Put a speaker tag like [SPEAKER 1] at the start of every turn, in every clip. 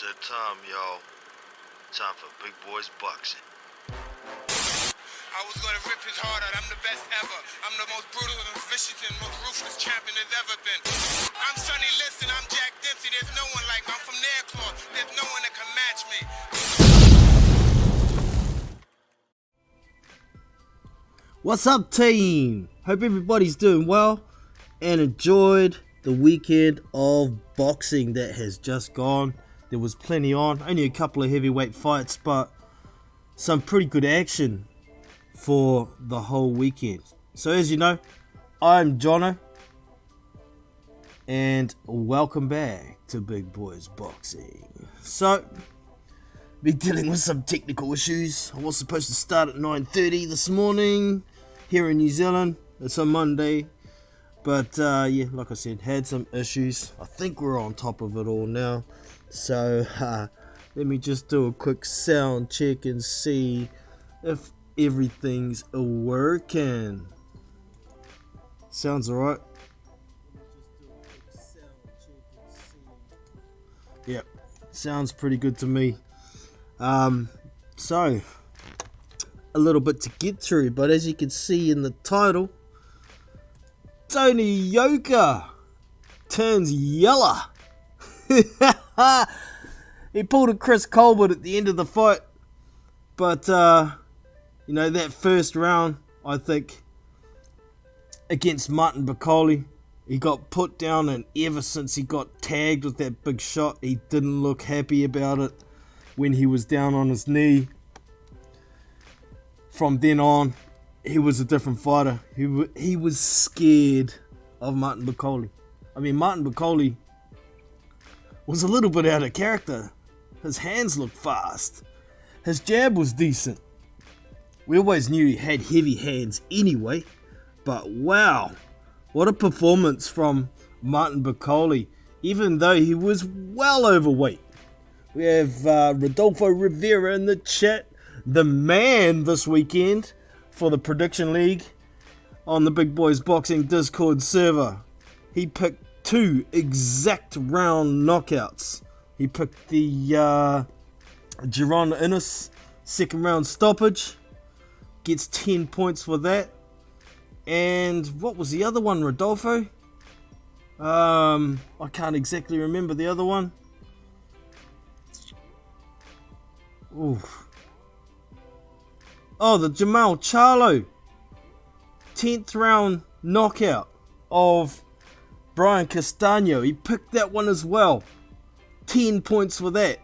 [SPEAKER 1] that time, y'all. Time for Big Boys Boxing.
[SPEAKER 2] I was gonna rip his heart out. I'm the best ever. I'm the most brutal and vicious and most ruthless champion there's ever been. I'm Sonny Liston. I'm Jack Dempsey. There's no one like me. I'm from Nairclaw. There's no one that can match me.
[SPEAKER 3] What's up, team? Hope everybody's doing well and enjoyed the weekend of boxing that has just gone. There was plenty on, only a couple of heavyweight fights, but some pretty good action for the whole weekend. So as you know, I'm Jono, and welcome back to Big Boys Boxing. So, been dealing with some technical issues. I was supposed to start at 9:30 this morning here in New Zealand. It's a Monday. But yeah, like I said, had some issues. I think we're on top of it all now. So let me just do a quick sound check and see if everything's working. Sounds alright. Yep, sounds pretty good to me. So a little bit to get through, but as you can see in the title, Tony YOKA turns yellow. He pulled a Chris Colbert at the end of the fight, but you know, that first round, I think, against Martin Bakole, he got put down, and ever since he got tagged with that big shot, he didn't look happy about it when he was down on his knee. From then on, he was a different fighter. He was scared of Martin Bakole. I mean, Martin Bakole was a little bit out of character. His hands looked fast. His jab was decent. We always knew he had heavy hands anyway. But wow, what a performance from Martin Bakole, even though he was well overweight. We have Rodolfo Rivera in the chat, the man this weekend for the Prediction League on the Big Boys Boxing Discord server. He picked 2 exact round knockouts. He picked the Jaron Innes second round stoppage. Gets 10 points for that. And what was the other one, Rodolfo? I can't exactly remember the other one. Oof. Oh, the Jamal Charlo 10th round knockout of Brian Castano. He picked that one as well. 10 points for that.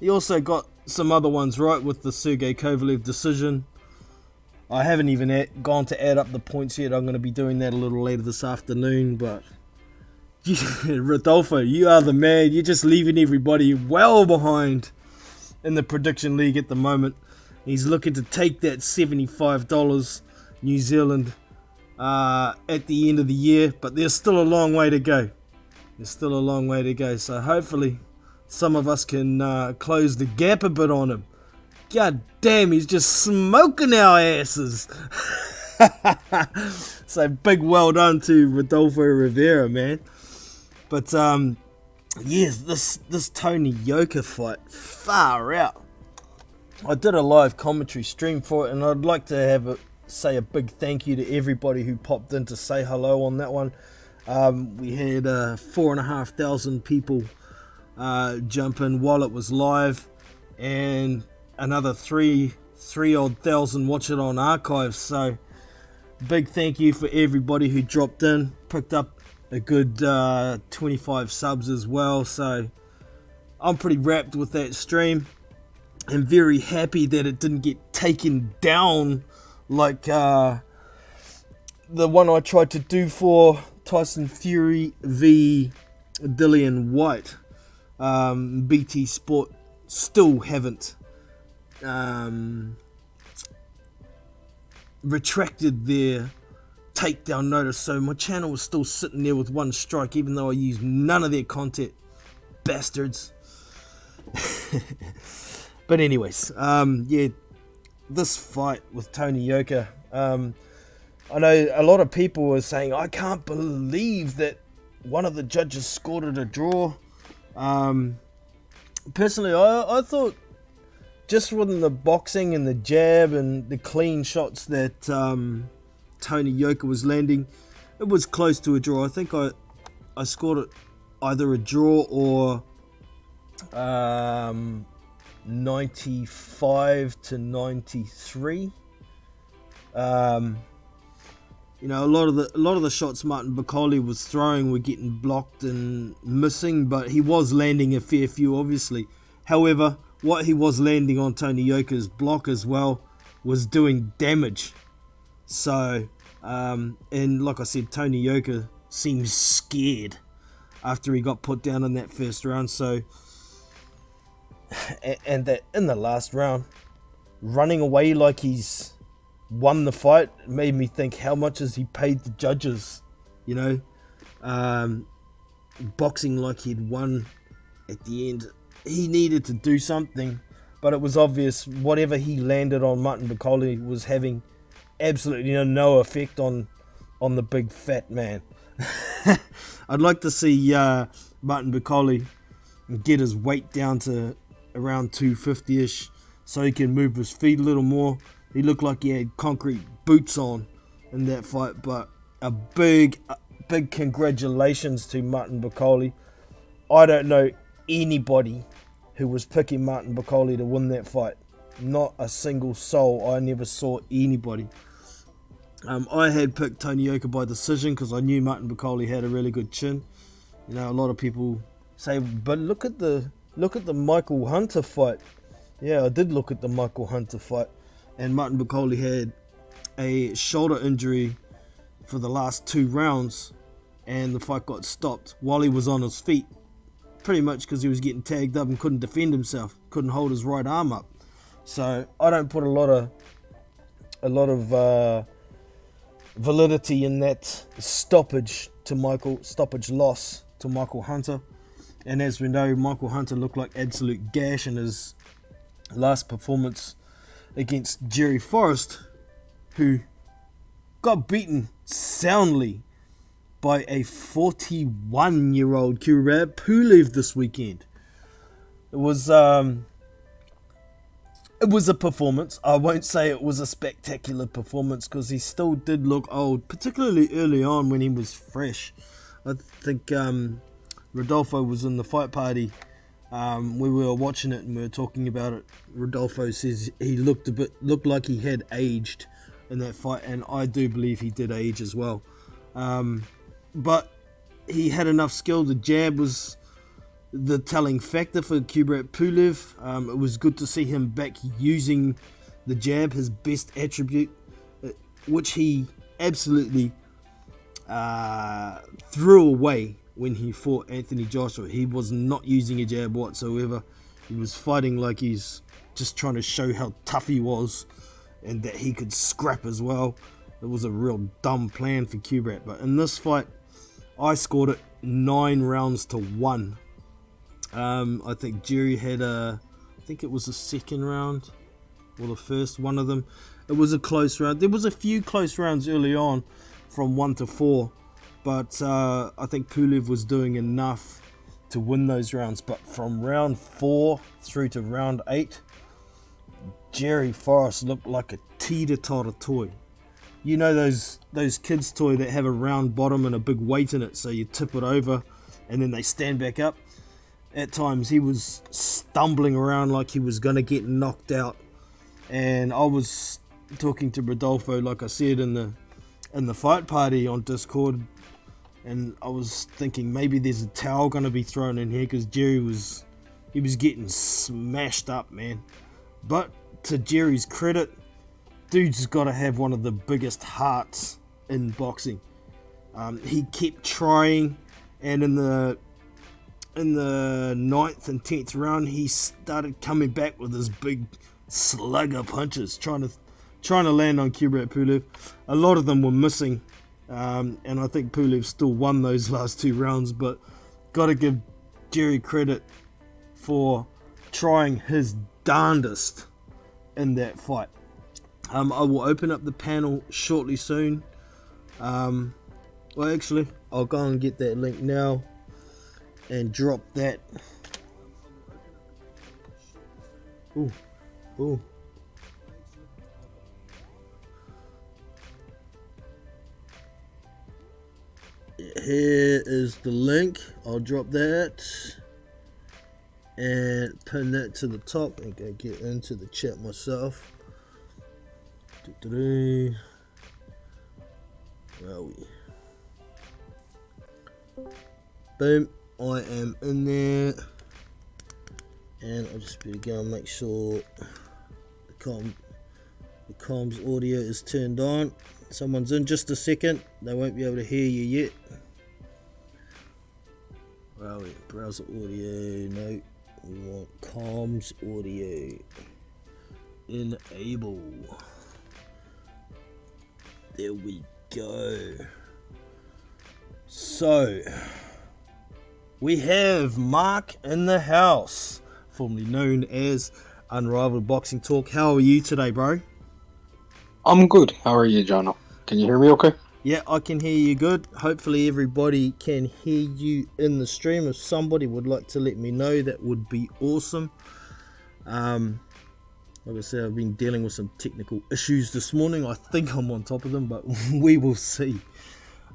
[SPEAKER 3] He also got some other ones right with the Sergey Kovalev decision. I haven't even gone to add up the points yet. I'm going to be doing that a little later this afternoon. But Rodolfo, you are the man. You're just leaving everybody well behind in the Prediction League at the moment. He's looking to take that $75 New Zealand at the end of the year, but there's still a long way to go. So hopefully some of us can close the gap a bit on him. God damn, he's just smoking our asses. So big well done to Rodolfo Rivera, man. But yes, this Tony YOKA fight, far out. I did a live commentary stream for it, and I'd like to say a big thank you to everybody who popped in to say hello on that one. We had 4,500 people jump in while it was live, and another 3,000 watch it on archives. So big thank you for everybody who dropped in, picked up a good 25 subs as well. So I'm pretty wrapped with that stream. I'm very happy that it didn't get taken down like the one I tried to do for Tyson Fury v Dillian White. BT Sport still haven't retracted their takedown notice, so my channel was still sitting there with one strike, even though I used none of their content. Bastards. But anyways, yeah, this fight with Tony YOKA, I know a lot of people were saying, I can't believe that one of the judges scored it a draw. personally, I thought just with the boxing and the jab and the clean shots that Tony Yoka was landing, it was close to a draw. I think I scored it either a draw or 95-93. You know, a lot of the shots Martin Bakole was throwing were getting blocked and missing, but he was landing a fair few, obviously. However, what he was landing on Tony Yoka's block as well was doing damage. So, and like I said, Tony Yoka seems scared after he got put down in that first round. So, and that in the last round, running away like he's won the fight made me think, how much has he paid the judges? You know, boxing like he'd won at the end. He needed to do something, but it was obvious whatever he landed on Martin Bakole was having absolutely no effect on the big fat man. I'd like to see Martin Bakole get his weight down to around 250-ish so he can move his feet a little more. He looked like he had concrete boots on in that fight, but a big congratulations to Martin Bakole. I don't know anybody who was picking Martin Bakole to win that fight. Not a single soul. I never saw anybody. I had picked Tony Yoka by decision because I knew Martin Bakole had a really good chin. You know, a lot of people say, but look at the Michael Hunter fight. Yeah, I did look at the Michael Hunter fight, and Martin Bakole had a shoulder injury for the last 2 rounds, and the fight got stopped while he was on his feet. Pretty much because he was getting tagged up and couldn't defend himself, couldn't hold his right arm up. So I don't put a lot of validity in that stoppage loss to Michael Hunter. And as we know, Michael Hunter looked like absolute gash in his last performance against Jerry Forrest, who got beaten soundly by a 41-year-old Kubrat Pulev this weekend. It was a performance. I won't say it was a spectacular performance because he still did look old, particularly early on when he was fresh. I think Rodolfo was in the fight party. We were watching it and we were talking about it. Rodolfo says he looked like he had aged in that fight, and I do believe he did age as well. But he had enough skill. The jab was the telling factor for Kubrat Pulev. It was good to see him back using the jab, his best attribute, which he absolutely threw away when he fought Anthony Joshua. He was not using a jab whatsoever. He was fighting like he's just trying to show how tough he was and that he could scrap as well. It was a real dumb plan for Kubrat. But in this fight, I scored it 9 rounds to 1. I think Jerry had I think it was the second round or the first one of them. It was a close round. There was a few close rounds early on from 1 to 4, but I think Pulev was doing enough to win those rounds. But from round 4 through to round 8, Jerry Forrest looked like a teeter-totter toy. You know those kids' toy that have a round bottom and a big weight in it, so you tip it over and then they stand back up. At times he was stumbling around like he was going to get knocked out. And I was talking to Rodolfo, like I said, in the fight party on Discord, and I was thinking maybe there's a towel going to be thrown in here because Jerry was getting smashed up, man. But to Jerry's credit, dude's got to have one of the biggest hearts in boxing. He kept trying, and in the 9th and 10th round, he started coming back with his big slugger punches, trying to land on Kubrat Pulev. A lot of them were missing, and I think Pulev still won those last 2 rounds. But got to give Jerry credit for trying his darndest in that fight. I will open up the panel shortly soon. Well, actually, I'll go and get that link now and drop that. Ooh. Ooh. Here is the link. I'll drop that and pin that to the top and go get into the chat myself. Where are we? Boom, I am in there, and I'll just better go and make sure the comms audio is turned on. Someone's in just a second, they won't be able to hear you yet. Where are we? Browser audio, no, we want comms audio. Enable. There we go. So, we have Mark in the house, formerly known as Unrivaled Boxing Talk. How are you today, bro?
[SPEAKER 4] I'm good. How are you, Jono? Can you hear me okay?
[SPEAKER 3] Yeah, I can hear you good. Hopefully everybody can hear you in the stream. If somebody would like to let me know, that would be awesome. Like I said, I've been dealing with some technical issues this morning. I think I'm on top of them, but we will see.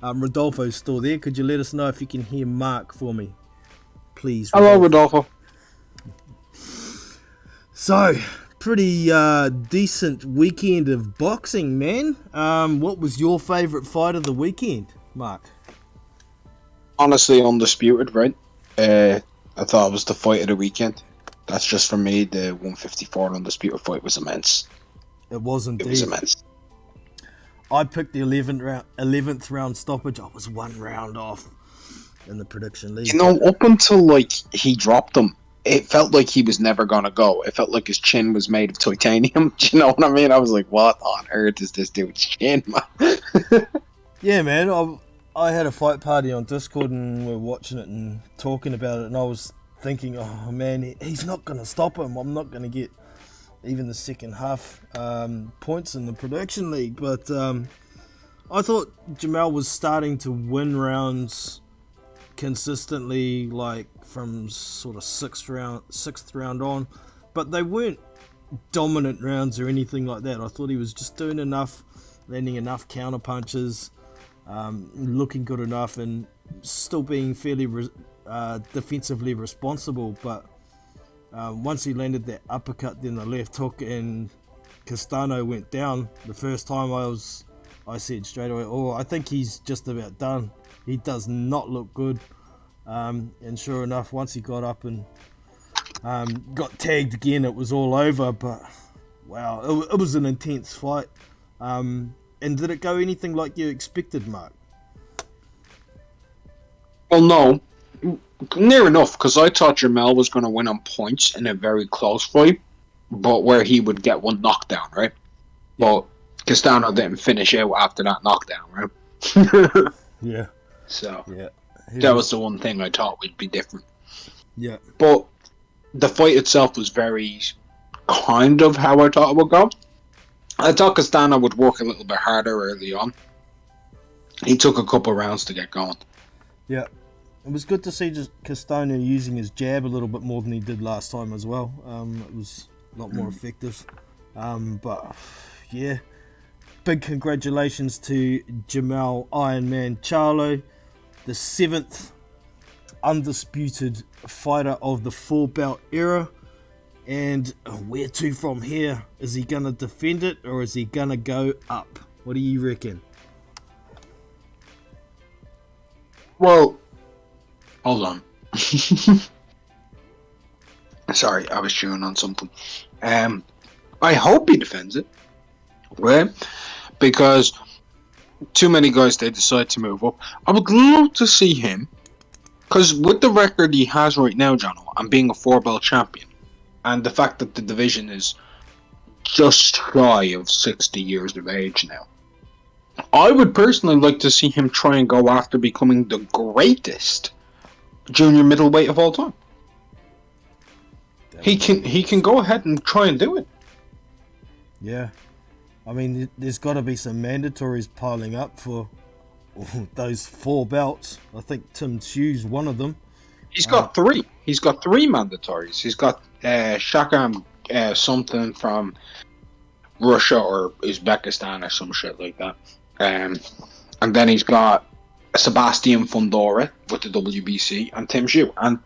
[SPEAKER 3] Rodolfo's still there. Could you let us know if you can hear Mark for me, please?
[SPEAKER 4] Hello, Rodolfo.
[SPEAKER 3] So, pretty decent weekend of boxing, man. What was your favourite fight of the weekend, Mark?
[SPEAKER 4] Honestly, undisputed, right? I thought it was the fight of the weekend. That's just for me. The 154 undisputed fight was immense.
[SPEAKER 3] It was indeed.
[SPEAKER 4] It was immense.
[SPEAKER 3] I picked the 11th round stoppage. I was 1 round off in the prediction league.
[SPEAKER 4] You know, up until like he dropped him, it felt like he was never gonna go. It felt like his chin was made of titanium. Do you know what I mean? I was like, what on earth is this dude's chin, man?
[SPEAKER 3] Yeah, man. I had a fight party on Discord and we were watching it and talking about it, and I was thinking, oh man, he's not gonna stop him. I'm not gonna get even the second half points in the prediction league, but I thought Jamel was starting to win rounds consistently, like from sort of sixth round on, but they weren't dominant rounds or anything like that. I thought he was just doing enough, landing enough counter punches, looking good enough, and still being fairly defensively responsible. But once he landed that uppercut, then the left hook, and Castano went down, the first time I said straight away, oh, I think he's just about done. He does not look good. And sure enough, once he got up and got tagged again, it was all over. But wow, it was an intense fight. And did it go anything like you expected, Mark?
[SPEAKER 4] Well, no. Near enough, because I thought Jamel was going to win on points in a very close fight, but where he would get one knockdown, right? But Castano didn't finish out after that knockdown, right?
[SPEAKER 3] Yeah.
[SPEAKER 4] So,
[SPEAKER 3] yeah,
[SPEAKER 4] that was the one thing I thought would be different.
[SPEAKER 3] Yeah.
[SPEAKER 4] But the fight itself was very kind of how I thought it would go. I thought Castano would work a little bit harder early on. He took a couple rounds to get going.
[SPEAKER 3] Yeah. It was good to see just Castano using his jab a little bit more than he did last time as well. It was a lot more effective. But yeah, big congratulations to Jamel Ironman Charlo, the 7th undisputed fighter of the 4-belt era. And where to from here? Is he going to defend it, or is he going to go up? What do you reckon?
[SPEAKER 4] Well, hold on. Sorry, I was chewing on something. I hope he defends it, right? Because too many guys, they decide to move up. I would love to see him, because with the record he has right now, Jono, and being a 4-belt champion, and the fact that the division is just shy of 60 years of age now, I would personally like to see him try and go after becoming the greatest junior middleweight of all time. He can go ahead and try and do it.
[SPEAKER 3] Yeah. I mean, there's got to be some mandatories piling up for those 4 belts. I think Tim Tszew's one of them.
[SPEAKER 4] He's got 3. He's got 3 mandatories. He's got Shakam something from Russia or Uzbekistan or some shit like that. And then he's got Sebastian Fundora with the WBC and Tim Zhu. And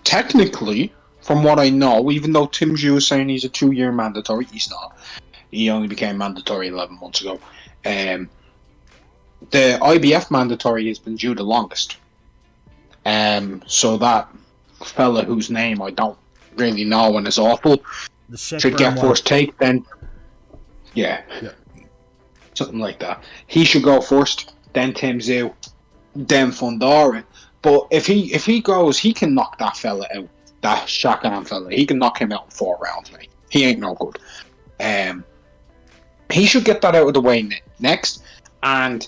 [SPEAKER 4] technically, from what I know, even though Tim Zhu is saying he's a 2-year mandatory, he's not. He only became mandatory 11 months ago. The IBF mandatory has been due the longest. So that fella whose name I don't really know and is awful should get first take, then yeah, something like that. He should go first, then Tim Zhu, then Fundora. But if he goes, he can knock that fella out, that Shakahan fella. He can knock him out in 4 rounds, mate. He ain't no good. He should get that out of the way next and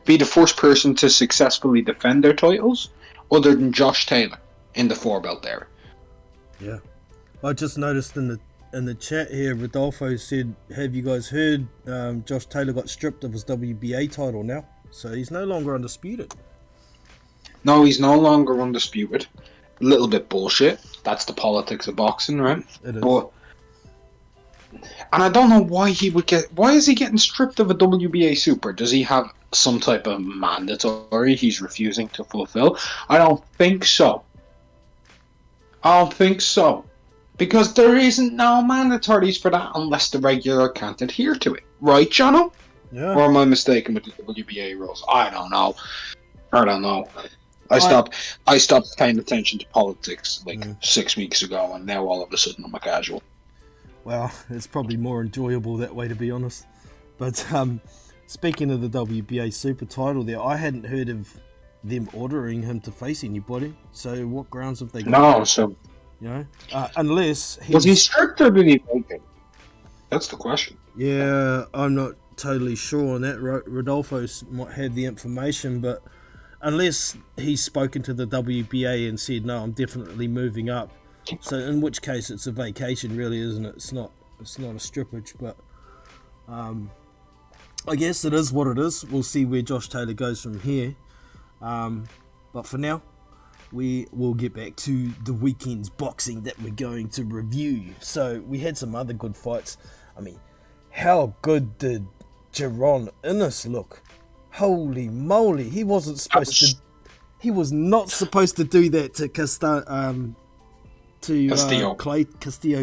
[SPEAKER 4] be the first person to successfully defend their titles, other than Josh Taylor in the 4-belt era.
[SPEAKER 3] Yeah, I just noticed in the chat here, Rodolfo said, "Have you guys heard? Josh Taylor got stripped of his WBA title now, so he's no longer undisputed."
[SPEAKER 4] No, he's no longer undisputed. A little bit bullshit. That's the politics of boxing, right?
[SPEAKER 3] It is.
[SPEAKER 4] But, and I don't know why he would get. Why is he getting stripped of a WBA super? Does he have some type of mandatory he's refusing to fulfill? I don't think so. Because there isn't no mandatories for that unless the regular can't adhere to it. Right, Jono?
[SPEAKER 3] Yeah.
[SPEAKER 4] Or am I mistaken with the WBA rules? I don't know. I stopped paying attention to politics 6 weeks ago, and now all of a sudden I'm a casual.
[SPEAKER 3] Well, it's probably more enjoyable that way, to be honest. But speaking of the WBA super title there, I hadn't heard of them ordering him to face anybody. So what grounds have they got?
[SPEAKER 4] No, so...
[SPEAKER 3] You know? Unless he's...
[SPEAKER 4] Was he stripped or did he make it? That's the question.
[SPEAKER 3] Yeah, I'm not totally sure on that. Rodolfo might have the information, but unless he's spoken to the WBA and said, no, I'm definitely moving up. So in which case it's a vacation, really, isn't it? It's not a strippage, but I guess it is what it is. We'll see where Josh Taylor goes from here. But for now, we will get back to the weekend's boxing that we're going to review. So we had some other good fights. I mean, how good did Jaron Innes look? Holy moly, he wasn't supposed to. He was not supposed to do that to Castillo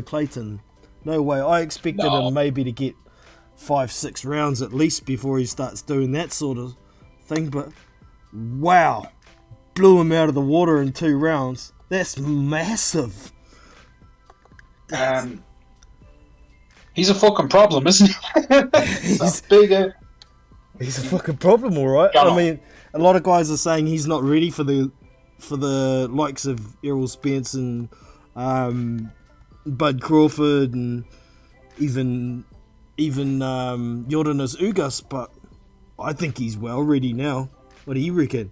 [SPEAKER 3] Clayton. No way. I expected him maybe to get 5-6 rounds at least before he starts doing that sort of thing. But wow, blew him out of the water in 2 rounds. That's massive.
[SPEAKER 4] He's a fucking problem, isn't he?
[SPEAKER 3] He's a fucking problem, all right. I mean, a lot of guys are saying he's not ready for the likes of Errol Spence and Bud Crawford and even Yordanis Ugas, but I think he's well ready now. What do you reckon?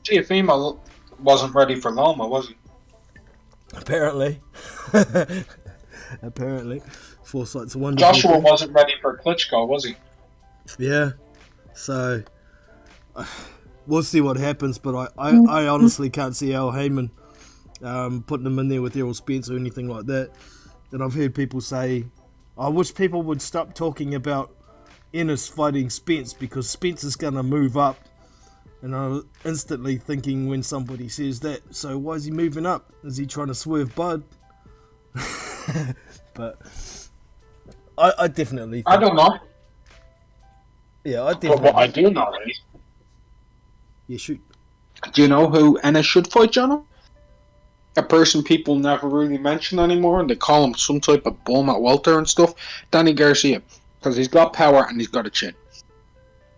[SPEAKER 4] Giafimo wasn't ready for Loma, was he?
[SPEAKER 3] Apparently. Apparently. Foresight's a wonderful
[SPEAKER 4] Joshua
[SPEAKER 3] thing.
[SPEAKER 4] wasn't ready for Klitschko, was he?
[SPEAKER 3] Yeah. So, we'll see what happens, but I honestly can't see Al Heyman putting him in there with Errol Spence or anything like that. And I've heard people say, I wish people would stop talking about Ennis fighting Spence because Spence is going to move up. And I was instantly thinking when somebody says that, so why is he moving up? Is he trying to swerve Bud? But I definitely think,
[SPEAKER 4] I don't know.
[SPEAKER 3] Yeah, I definitely...
[SPEAKER 4] But what I do know is...
[SPEAKER 3] Yeah, shoot.
[SPEAKER 4] Do you know who Ennis should fight, Jono? A person people never really mention anymore, and they call him some type of bum at welter and stuff. Danny Garcia. Because he's got power and he's got a chin.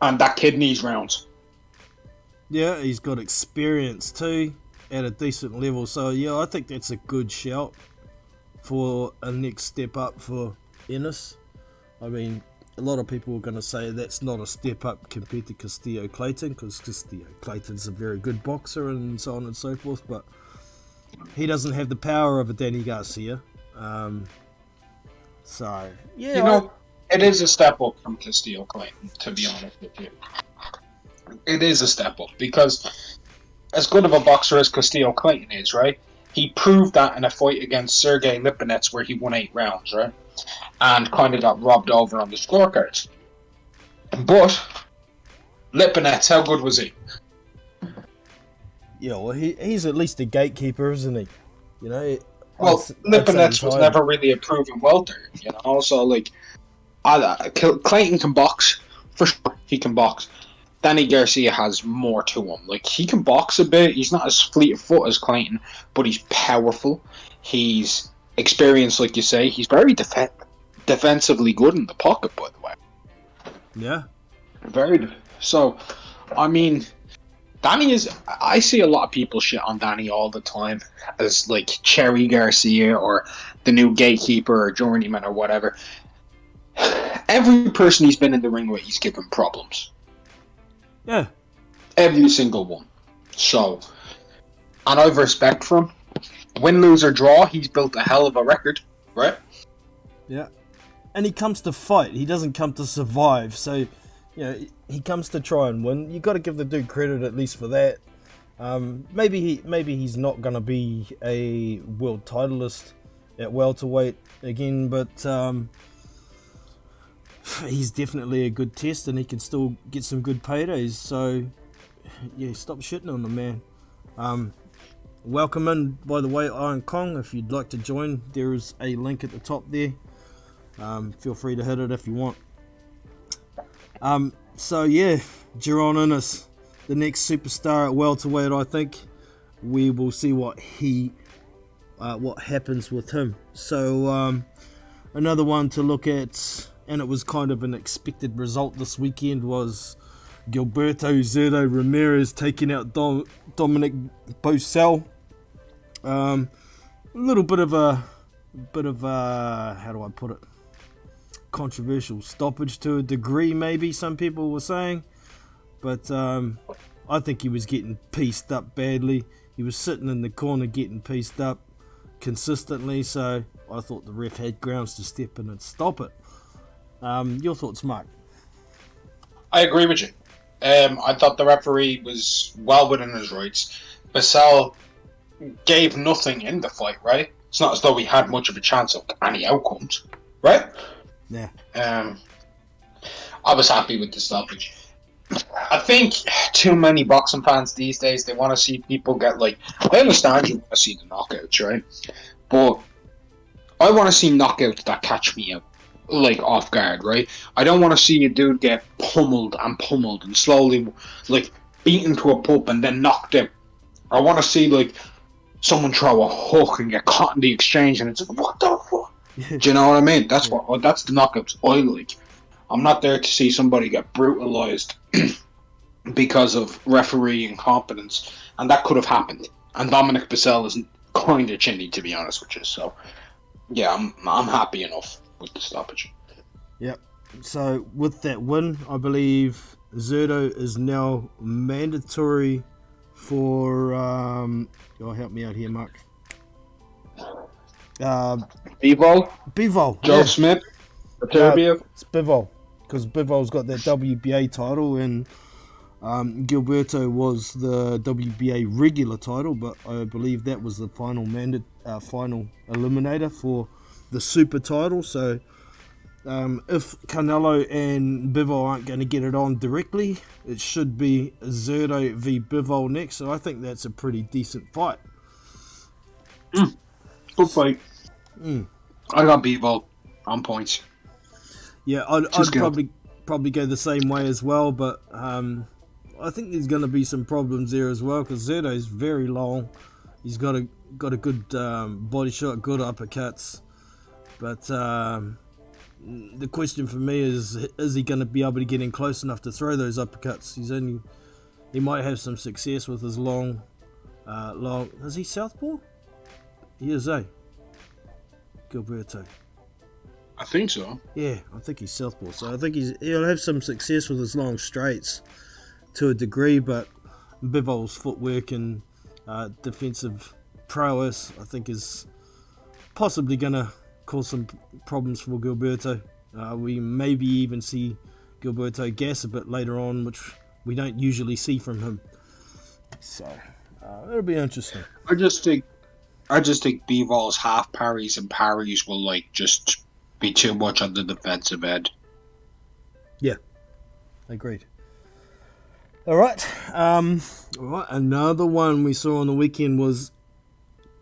[SPEAKER 4] And that kid needs rounds.
[SPEAKER 3] Yeah, he's got experience too, at a decent level. So yeah, I think that's a good shout for a next step up for Ennis. I mean, a lot of people are going to say that's not a step up compared to Castillo Clayton, because Castillo Clayton's a very good boxer and so on and so forth, but he doesn't have the power of a Danny Garcia. So yeah,
[SPEAKER 4] you know, it is a step up from Castillo Clayton, to be honest with you. It is a step up, because as good of a boxer as Castillo Clayton is, right? He proved that in a fight against Sergey Lipinets where he won 8 rounds, right? And kind of got robbed over on the scorecards. But Lipinets, how good was he?
[SPEAKER 3] Yeah, well, he's at least a gatekeeper, isn't he? You know.
[SPEAKER 4] Well, Lipinets was never really a proven welter, you know. So like, Clayton can box for sure. He can box. Danny Garcia has more to him. Like, he can box a bit. He's not as fleet of foot as Clayton, but he's powerful. He's experienced, like you say. He's very defensively good in the pocket, by the way.
[SPEAKER 3] Yeah.
[SPEAKER 4] So, I mean, Danny is... I see a lot of people shit on Danny all the time as, like, Cherry Garcia or the new gatekeeper or journeyman or whatever. Every person he's been in the ring with, he's given problems.
[SPEAKER 3] Yeah.
[SPEAKER 4] Every single one. So, and I have respect for him. Win, lose, or draw, he's built a hell of a record, right?
[SPEAKER 3] Yeah. And he comes to fight. He doesn't come to survive. So, you know, he comes to try and win. You got to give the dude credit at least for that. Maybe he's not going to be a world titleist at welterweight again, but he's definitely a good test, and he can still get some good paydays. So, yeah, stop shitting on the man. Welcome in, by the way, Iron Kong. If you'd like to join, there is a link at the top there. Feel free to hit it if you want. So, yeah, Jaron Ennis, the next superstar at welterweight. I think we will see what happens with him. So, another one to look at, and it was kind of an expected result this weekend, was Gilberto Zurdo Ramirez taking out Dominic Bocel. A little bit of a how do I put it? Controversial stoppage to a degree, maybe some people were saying, but I think he was getting pieced up badly. He was sitting in the corner getting pieced up consistently, so I thought the ref had grounds to step in and stop it. Your thoughts, Mark?
[SPEAKER 4] I agree with you. I thought the referee was well within his rights. Bocel gave nothing in the fight, right? It's not as though he had much of a chance of any outcomes, right?
[SPEAKER 3] Yeah.
[SPEAKER 4] I was happy with the stoppage. I think too many boxing fans these days, they want to see people get, like... I understand you want to see the knockouts, right? But I want to see knockouts that catch me out, like, off guard, right? I don't want to see a dude get pummeled and slowly, like, beaten to a pulp and then knocked out. I want to see, like, someone throw a hook and get caught in the exchange and it's like, what the fuck? Do you know what I mean? That's the knockouts I like. I'm not there to see somebody get brutalized because of referee incompetence, and that could have happened. And Dominic Bocel is kind of chinny, to be honest with you. So, yeah, I'm happy enough with the stoppage.
[SPEAKER 3] Yep. So with that win, I believe Zurdo is now mandatory for. Help me out here, Mark. Bivol.
[SPEAKER 4] Joe Smith.
[SPEAKER 3] It's Bivol, because Bivol's got that WBA title, and Gilberto was the WBA regular title, but I believe that was the final final eliminator for the super title. So if Canelo and Bivol aren't going to get it on directly, it should be Zurdo v Bivol next. So I think that's a pretty decent fight.
[SPEAKER 4] Good fight. I got Bivol on points.
[SPEAKER 3] Yeah, I'd probably go the same way as well, but I think there's going to be some problems there as well, because Zurdo's very long. He's got a good body shot, good uppercuts, but the question for me is he going to be able to get in close enough to throw those uppercuts? He might have some success with his long. Is he southpaw? He is, Gilberto.
[SPEAKER 4] I think so.
[SPEAKER 3] Yeah, I think he's southpaw, so I think he'll have some success with his long straights to a degree, but Bivol's footwork and defensive prowess, I think, is possibly going to cause some problems for Gilberto. We maybe even see Gilberto gas a bit later on, which we don't usually see from him. So, it'll be interesting.
[SPEAKER 4] I just think I just think Bivol half parries and parries will like just be too much on the defensive end.
[SPEAKER 3] Yeah, agreed. All right. Another one we saw on the weekend was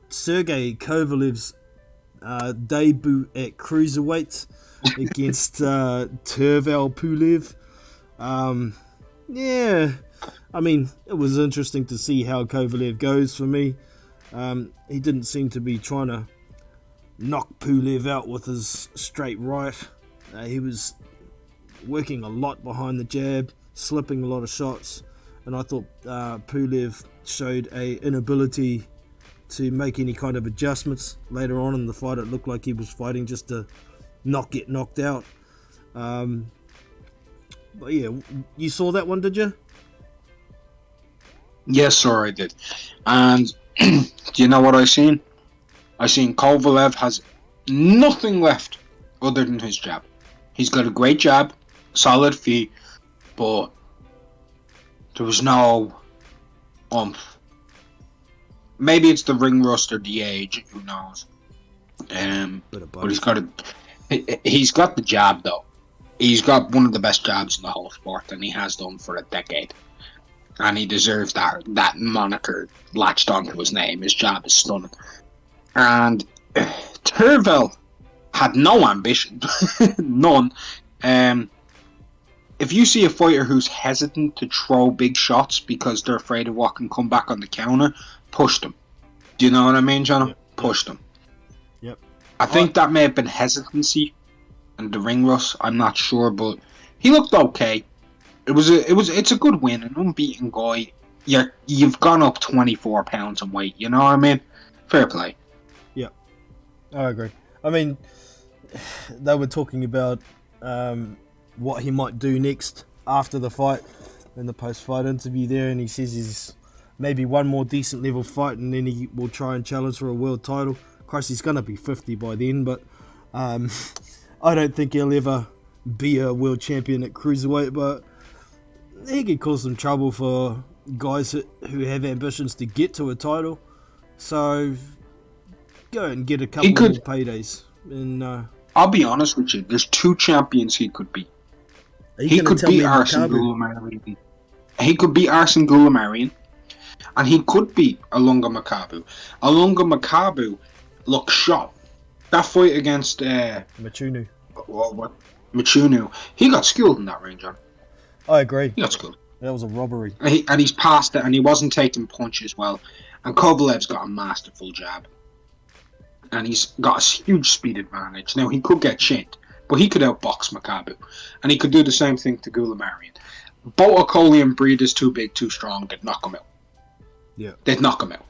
[SPEAKER 3] Sergey Kovalev's debut at cruiserweight against Tervel Pulev. Yeah, I mean, it was interesting to see how Kovalev goes for me. He didn't seem to be trying to knock Pulev out with his straight right. He was working a lot behind the jab, slipping a lot of shots, and I thought Pulev showed a inability to make any kind of adjustments. Later on in the fight, it looked like he was fighting just to not get knocked out. But yeah, you saw that one, did you?
[SPEAKER 4] Yes, sir, I did. And do you know what I seen? I seen Kovalev has nothing left other than his jab. He's got a great jab, solid feet, but there was no maybe it's the ring rust or the age, who knows. But he's got the jab though. He's got one of the best jabs in the whole sport, and he has done for a decade. And he deserves that moniker latched onto his name. His jab is stunning. And Tervel had no ambition, none. If you see a fighter who's hesitant to throw big shots because they're afraid of what can come back on the counter, push them. Do you know what I mean, John?
[SPEAKER 3] Yep.
[SPEAKER 4] Push them.
[SPEAKER 3] Yep.
[SPEAKER 4] I think that may have been hesitancy and the ring rust. I'm not sure, but he looked okay. It's a good win, an unbeaten guy. You've gone up 24 pounds in weight. You know what I mean? Fair play.
[SPEAKER 3] Yeah, I agree. I mean, they were talking about what he might do next after the fight in the post-fight interview there, and he says he's maybe one more decent level fight, and then he will try and challenge for a world title. Of course, he's going to be 50 by then, but I don't think he'll ever be a world champion at cruiserweight, but he could cause some trouble for guys who have ambitions to get to a title. So go and get a couple more paydays. And
[SPEAKER 4] I'll be honest with you, there's two champions he could be. He could be Arsene Goulamarian. He could be Arsene Goulamarian, and he could be Alunga Makabu. Alunga Makabu looked shot. That fight against
[SPEAKER 3] Machunu.
[SPEAKER 4] Machunu, he got schooled in that ring, John.
[SPEAKER 3] I agree.
[SPEAKER 4] He got schooled.
[SPEAKER 3] That was a robbery.
[SPEAKER 4] And he's passed it, and he wasn't taking punches well. And Kovalev's got a masterful jab. And he's got a huge speed advantage. Now, he could get chinned, but he could outbox Makabu. And he could do the same thing to Goulamarian. Botakoli and Breed is too big, too strong. They'd knock him out.
[SPEAKER 3] Yeah.
[SPEAKER 4] They'd knock him out.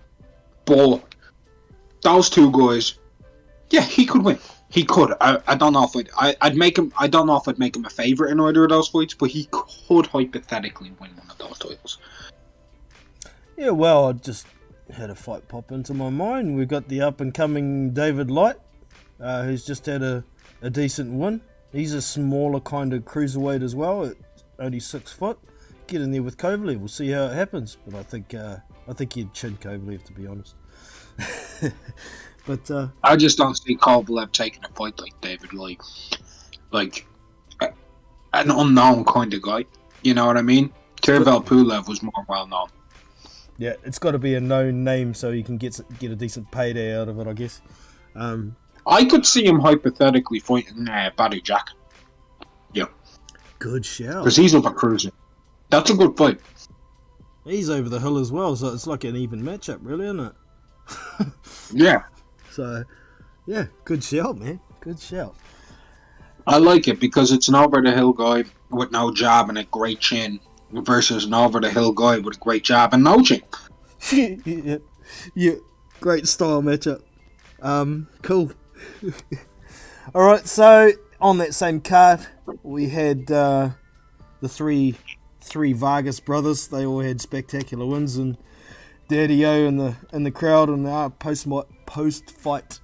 [SPEAKER 4] But those two guys, yeah, he could win. He could. I don't know if I'd make him. I don't know if I'd make him a favourite in either of those fights, but he could hypothetically win one of those titles.
[SPEAKER 3] Yeah, well, I just had a fight pop into my mind. We've got the up-and-coming David Light, who's just had a decent win. He's a smaller kind of cruiserweight as well, at only 6 foot. Get in there with Kovalev. We'll see how it happens. But I think he'd chin Kovalev, to be honest. But
[SPEAKER 4] I just don't see Kovalev taking a fight like David Light, like an unknown kind of guy. You know what I mean? Tervel Pulev was more well known.
[SPEAKER 3] Yeah, it's got to be a known name so you can get a decent payday out of it, I guess.
[SPEAKER 4] I could see him hypothetically fighting Badu Jack. Yeah.
[SPEAKER 3] Good shout.
[SPEAKER 4] Because he's up at cruising. That's a good fight.
[SPEAKER 3] He's over the hill as well, so it's like an even matchup, really, isn't it?
[SPEAKER 4] Yeah.
[SPEAKER 3] So, yeah, good shout, man. Good shout.
[SPEAKER 4] I like it because it's an over-the-hill guy with no jab and a great chin versus an over-the-hill guy with a great jab and no chin.
[SPEAKER 3] Yeah, great style matchup. Cool. Alright, so on that same card, we had the three Vargas brothers. They all had spectacular wins, and Daddy-O in the crowd and the post-fight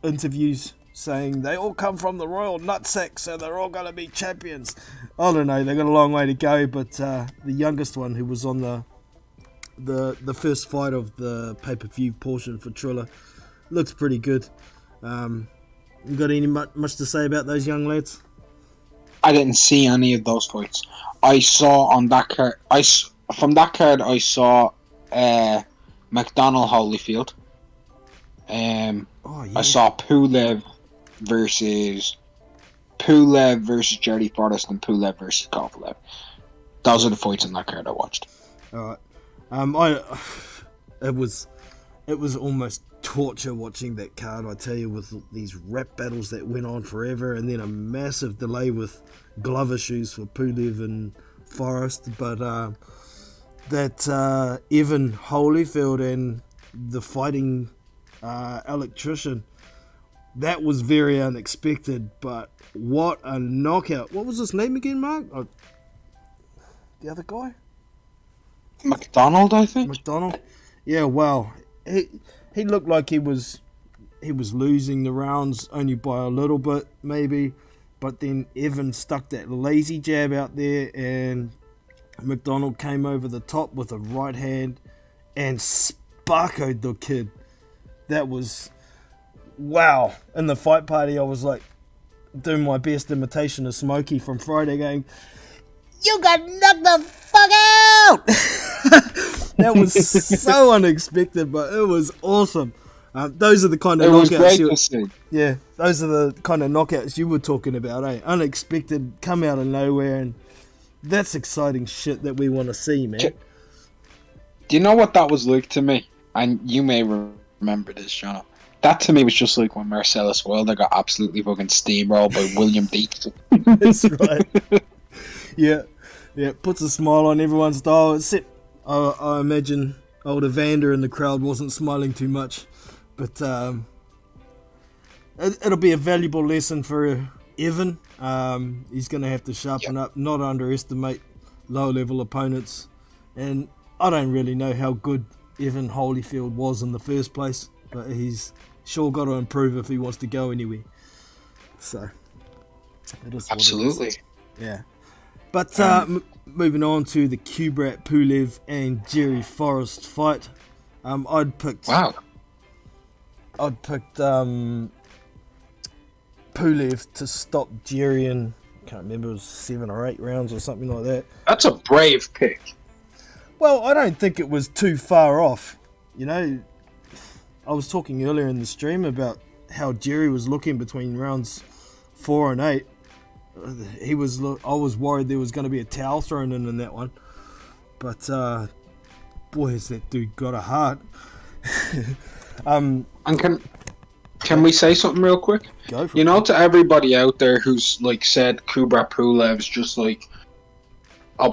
[SPEAKER 3] interviews saying they all come from the Royal Nutsack, so they're all going to be champions. I don't know, they've got a long way to go, but the youngest one who was on the first fight of the pay-per-view portion for Triller. Looks pretty good. You got any much to say about those young lads?
[SPEAKER 4] I didn't see any of those fights. I saw on that card. From that card, I saw McDonald Holyfield. I saw Pulev versus Jerry Forrest and Pulev versus Kovalev. Those are the fights on that card I watched.
[SPEAKER 3] All right. It was almost torture watching that card, I tell you, with these rap battles that went on forever, and then a massive delay with glove issues for Pulev and Forrest. But that Evan Holyfield and the fighting electrician, that was very unexpected. But what a knockout! What was his name again, Mark? The other guy?
[SPEAKER 4] McDonald, I think.
[SPEAKER 3] McDonald. Yeah, well, he looked like he was losing the rounds only by a little bit, maybe. But then Evan stuck that lazy jab out there, and McDonald came over the top with a right hand and sparkoed the kid. That was wow. In the fight party, I was like doing my best imitation of Smokey from Friday, going, "You got knocked the fuck out!" That was so unexpected, but it was awesome. Those are the kind of knockouts. It was great to see. Yeah, those are the kind of knockouts you were talking about, eh? Unexpected, come out of nowhere, and that's exciting shit that we want to see, man.
[SPEAKER 4] Do you know what that was like to me? And you may remember this, John. That to me was just like when Marcellus Wilder got absolutely fucking steamrolled by William Deeks.
[SPEAKER 3] That's right. Yeah, puts a smile on everyone's dial, except I imagine old Evander in the crowd wasn't smiling too much. But it'll be a valuable lesson for Evan. He's going to have to sharpen up, not underestimate low-level opponents. And I don't really know how good Evan Holyfield was in the first place, but he's sure got to improve if he wants to go anywhere. So, it is
[SPEAKER 4] absolutely.
[SPEAKER 3] What it is. Yeah. But moving on to the Kubrat Pulev and Jerry Forrest fight, I'd picked Pulev to stop Jerry in, I can't remember, it was 7 or 8 rounds or something like that.
[SPEAKER 4] That's a brave pick.
[SPEAKER 3] Well, I don't think it was too far off. You know, I was talking earlier in the stream about how Jerry was looking between rounds 4 and 8. I was worried there was going to be a towel thrown in that one. But, boy, has that dude got a heart.
[SPEAKER 4] And can we say something real quick?
[SPEAKER 3] Go for
[SPEAKER 4] it. You know,
[SPEAKER 3] it.
[SPEAKER 4] to everybody out there who's like said Kubrat Pulev's just like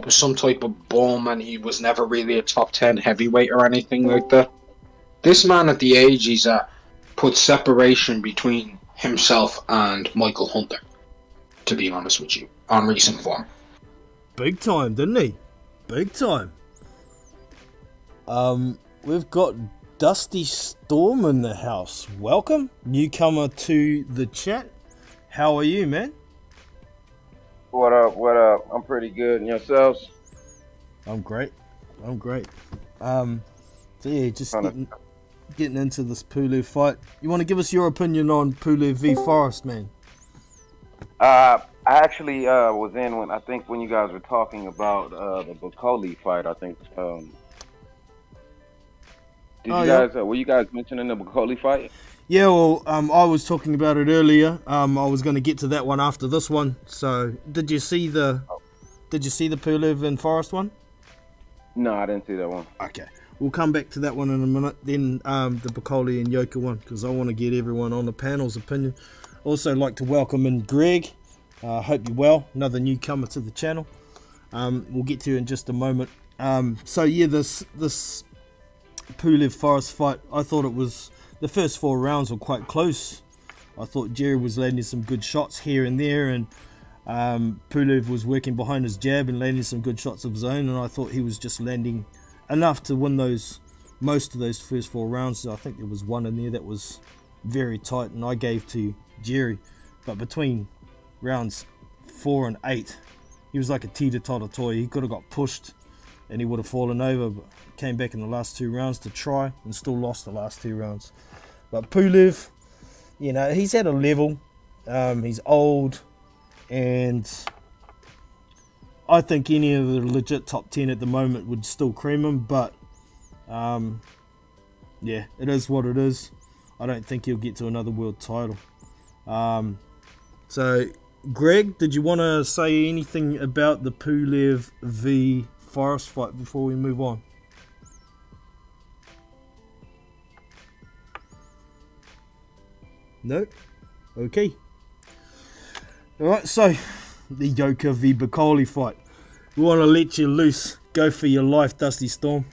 [SPEAKER 4] some type of bum and he was never really a top 10 heavyweight or anything like that. This man at the age he's at put separation between himself and Michael Hunter, to be honest with you, on recent form.
[SPEAKER 3] Big time, didn't he? Big time. We've got Dusty Storm in the house. Welcome, newcomer to the chat. How are you, man?
[SPEAKER 5] What up? What up? I'm pretty good. And yourselves?
[SPEAKER 3] I'm great. So yeah, just getting into this Pulev fight. You want to give us your opinion on Pulev v Forrest, man?
[SPEAKER 5] I actually was in when you guys were talking about the Bukoli fight. I think. Were you guys mentioning the Bukoli fight?
[SPEAKER 3] Yeah, well, I was talking about it earlier. I was going to get to that one after this one. So, did you see the Pulev and Forrest one?
[SPEAKER 5] No, I didn't see that one.
[SPEAKER 3] Okay, we'll come back to that one in a minute. Then the Bukoli and YOKA one, because I want to get everyone on the panel's opinion. Also, like to welcome in Greg. Hope you're well. Another newcomer to the channel. We'll get to you in just a moment. So yeah, this Pulev Forrest fight, I thought it was. The first 4 rounds were quite close. I thought Jerry was landing some good shots here and there, and Pulev was working behind his jab and landing some good shots of his own, and I thought he was just landing enough to win most of those first 4 rounds. I think there was one in there that was very tight, and I gave to Jerry. But between rounds 4 and 8, he was like a teeter-totter toy. He could have got pushed and he would have fallen over, but came back in the last 2 rounds to try and still lost the last 2 rounds. But Pulev, you know, he's at a level. He's old, and I think any of the legit top 10 at the moment would still cream him, but yeah, it is what it is. I don't think he'll get to another world title. So, Greg, did you want to say anything about the Pulev v Forrest fight before we move on? No? Okay. Alright, so the Yoka v Bacoli fight. We want to let you loose. Go for your life, Dusty Storm.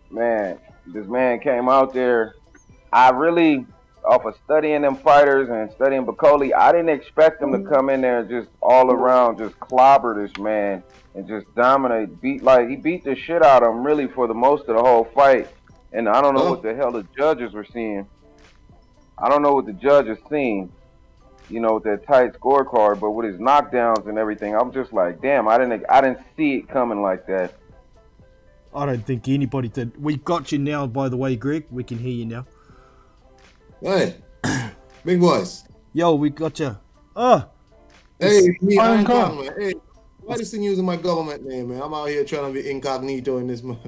[SPEAKER 5] Man, this man came out there. I really, off of studying them fighters and studying Bacoli, I didn't expect him to come in there and just all around just clobber this man and just dominate. He beat the shit out of him really for the most of the whole fight. And I don't know what the hell the judges were seeing. I don't know what the judges seen, you know, with that tight scorecard, but with his knockdowns and everything, I'm just like, damn, I didn't see it coming like that.
[SPEAKER 3] I don't think anybody did. We've got you now, by the way, Greg. We can hear you now.
[SPEAKER 6] Hey, big boys.
[SPEAKER 3] Yo, we got you. Oh.
[SPEAKER 6] Hey, Iron Kong, man. Hey, why this thing using my government name, man? I'm out here trying to be incognito in this month.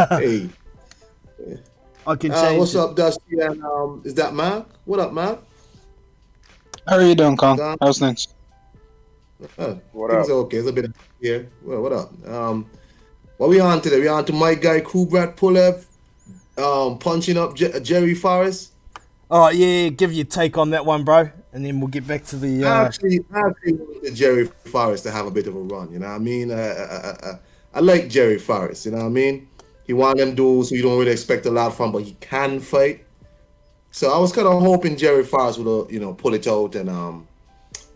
[SPEAKER 6] Hey.
[SPEAKER 3] I can change
[SPEAKER 6] what's
[SPEAKER 3] it.
[SPEAKER 6] up, Dusty? And is that Mark? What up, Mark?
[SPEAKER 4] How are you doing, Con? How's things?
[SPEAKER 5] What
[SPEAKER 6] things
[SPEAKER 5] up?
[SPEAKER 6] okay. It's a bit here. Well, what up? What we on today? We on to my guy Kubrat Pulev, punching up Jerry Forrest.
[SPEAKER 3] All right, yeah, give your take on that one, bro, and then we'll get back to the.
[SPEAKER 6] I actually wanted Jerry Forrest to have a bit of a run. You know what I mean? I like Jerry Forrest. You know what I mean? He one of them dudes who you don't really expect a lot from, but he can fight. So I was kind of hoping Jerry Forrest would, you know, pull it out and,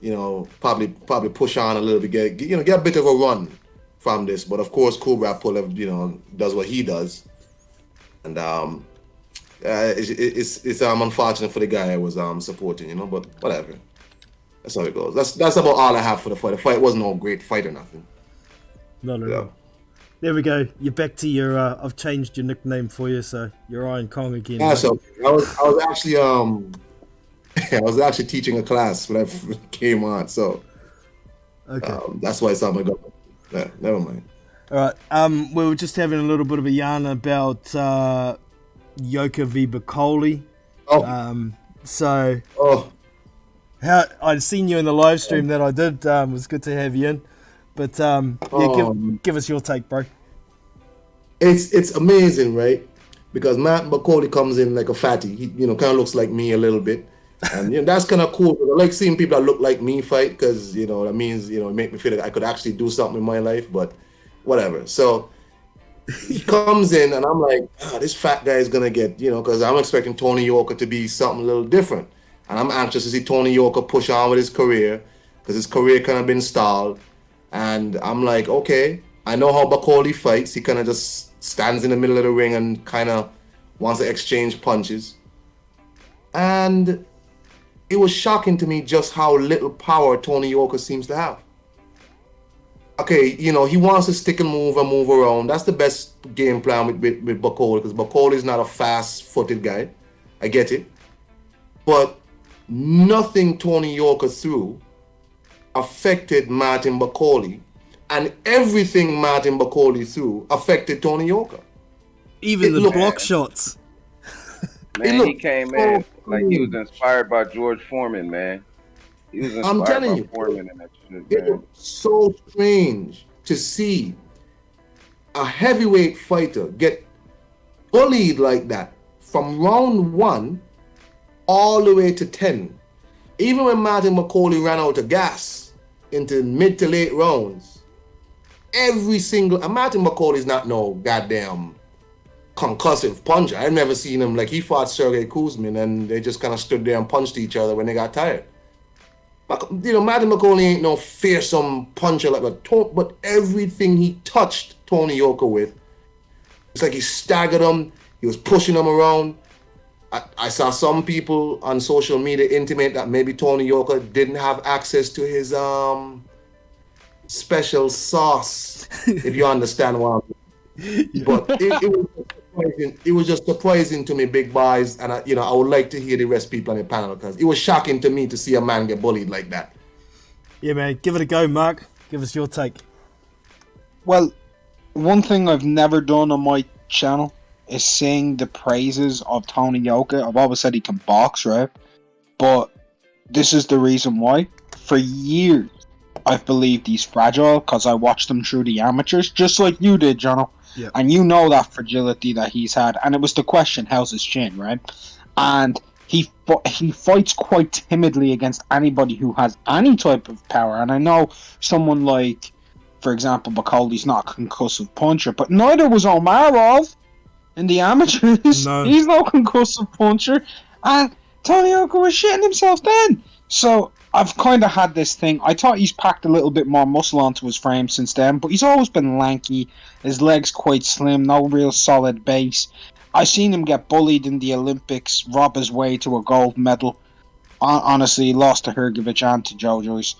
[SPEAKER 6] you know, probably push on a little bit, get a bit of a run from this. But of course, Kubrat Pulev, you know, does what he does, and it's unfortunate for the guy I was supporting, you know. But whatever, that's how it goes. That's about all I have for the fight. The fight wasn't no great fight or nothing.
[SPEAKER 3] No. There we go. You're back to your. I've changed your nickname for you, so you're Iron Kong again.
[SPEAKER 6] Yeah, so I was actually I was actually teaching a class when I came on, so
[SPEAKER 3] okay.
[SPEAKER 6] That's why it's on my government. Yeah, never mind.
[SPEAKER 3] All right. We were just having a little bit of a yarn about Yoka v Bacoli. How I'd seen you in the live stream that I did. It was good to have you in. But give us your take, bro.
[SPEAKER 6] It's amazing, right? Because Matt Bacoli comes in like a fatty. He, you know, kind of looks like me a little bit, and you know, that's kind of cool. I like seeing people that look like me fight because, you know, that means, you know, it make me feel like I could actually do something in my life. But whatever. So he comes in, and I'm like, this fat guy is gonna get, you know, because I'm expecting Tony Yoka to be something a little different, and I'm anxious to see Tony Yoka push on with his career because his career kind of been stalled. And I'm like, okay, I know how Bacoli fights. He kind of just stands in the middle of the ring and kind of wants to exchange punches. And it was shocking to me just how little power Tony Yoka seems to have. Okay, you know, he wants to stick and move around. That's the best game plan with Bacoli, because Bacoli is not a fast-footed guy. I get it. But nothing Tony Yoka threw affected Martin Bacoli, and everything Martin Bacoli threw affected Tony Yoka.
[SPEAKER 3] Even the block shots.
[SPEAKER 5] Man, he came in like he was inspired by George Foreman, man. He was inspired by Foreman and that shit, man.
[SPEAKER 6] It was so strange to see a heavyweight fighter get bullied like that from round 1 all the way to 10. Even when Martin Bacoli ran out of gas into mid to late rounds, every single, and Martin Bacoli is not no goddamn concussive puncher. I've never seen him, like, he fought Sergey Kuzmin and they just kind of stood there and punched each other when they got tired. You know, Martin Bacoli ain't no fearsome puncher like that, but everything he touched Tony Yoka with, it's like he staggered him, he was pushing him around, I saw some people on social media intimate that maybe Tony Yoka didn't have access to his special sauce, if you understand what I mean. But it was just surprising to me, big boys, and I would like to hear the rest people on the panel because it was shocking to me to see a man get bullied like that.
[SPEAKER 3] Yeah, man, give it a go, Mark. Give us your take.
[SPEAKER 4] Well, one thing I've never done on my channel is sing the praises of Tony Yoka. I've always said he can box, right? But this is the reason why. For years, I've believed he's fragile because I watched him through the amateurs, just like you did, Jono.
[SPEAKER 3] Yeah.
[SPEAKER 4] And you know that fragility that he's had. And it was the question, how's his chin, right? And he fights quite timidly against anybody who has any type of power. And I know someone like, for example, Bakoli's not a concussive puncher, but neither was Omarov in the amateurs.
[SPEAKER 3] No.
[SPEAKER 4] He's no concussive puncher. And Tony Yoka was shitting himself then. So I've kind of had this thing. I thought he's packed a little bit more muscle onto his frame since then, but he's always been lanky. His legs quite slim, no real solid base. I seen him get bullied in the Olympics, rob his way to a gold medal. Honestly, he lost to Hrgovic and to Joe Joyce.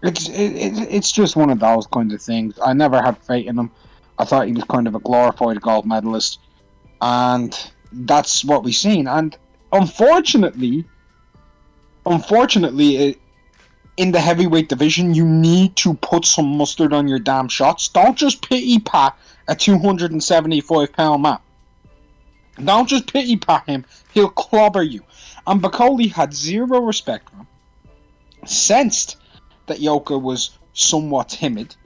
[SPEAKER 4] It's just one of those kind of things. I never had faith in him. I thought he was kind of a glorified gold medalist, and that's what we've seen. And unfortunately, in the heavyweight division, you need to put some mustard on your damn shots. Don't just pity pat a 275-pound man. Don't just pity pat him. He'll clobber you. And Bakoli had zero respect for him. Sensed that Yoka was somewhat timid,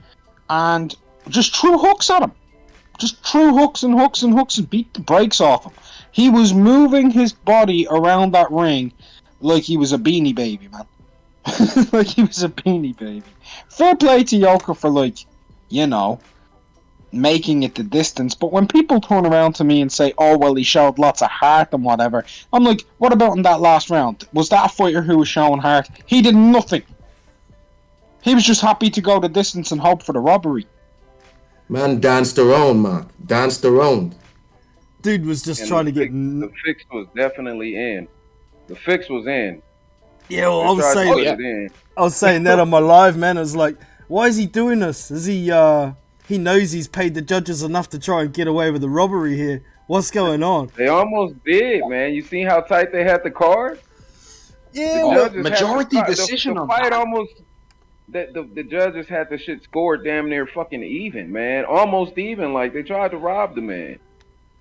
[SPEAKER 4] and just threw hooks at him. Just threw hooks and hooks and hooks and beat the brakes off him. He was moving his body around that ring like he was a Beanie Baby, man. Like he was a Beanie Baby. Fair play to Yoka for, making it the distance. But when people turn around to me and say, oh, well, he showed lots of heart and whatever, I'm like, what about in that last round? Was that a fighter who was showing heart? He did nothing. He was just happy to go the distance and hope for the robbery.
[SPEAKER 6] Man danced around, Mark. Danced around.
[SPEAKER 3] Dude was just trying to get...
[SPEAKER 5] The fix was definitely in. The fix was in.
[SPEAKER 3] Yeah, well, I was saying that on my live, man. I was like, why is he doing this? Is he knows he's paid the judges enough to try and get away with the robbery here. What's going on?
[SPEAKER 5] They almost did, man. You see how tight they had the card?
[SPEAKER 3] Yeah,
[SPEAKER 4] majority decision
[SPEAKER 5] the
[SPEAKER 4] on
[SPEAKER 5] fight
[SPEAKER 4] that.
[SPEAKER 5] almost. The judges had the shit scored damn near fucking even, man. Almost even. Like they tried to rob the man.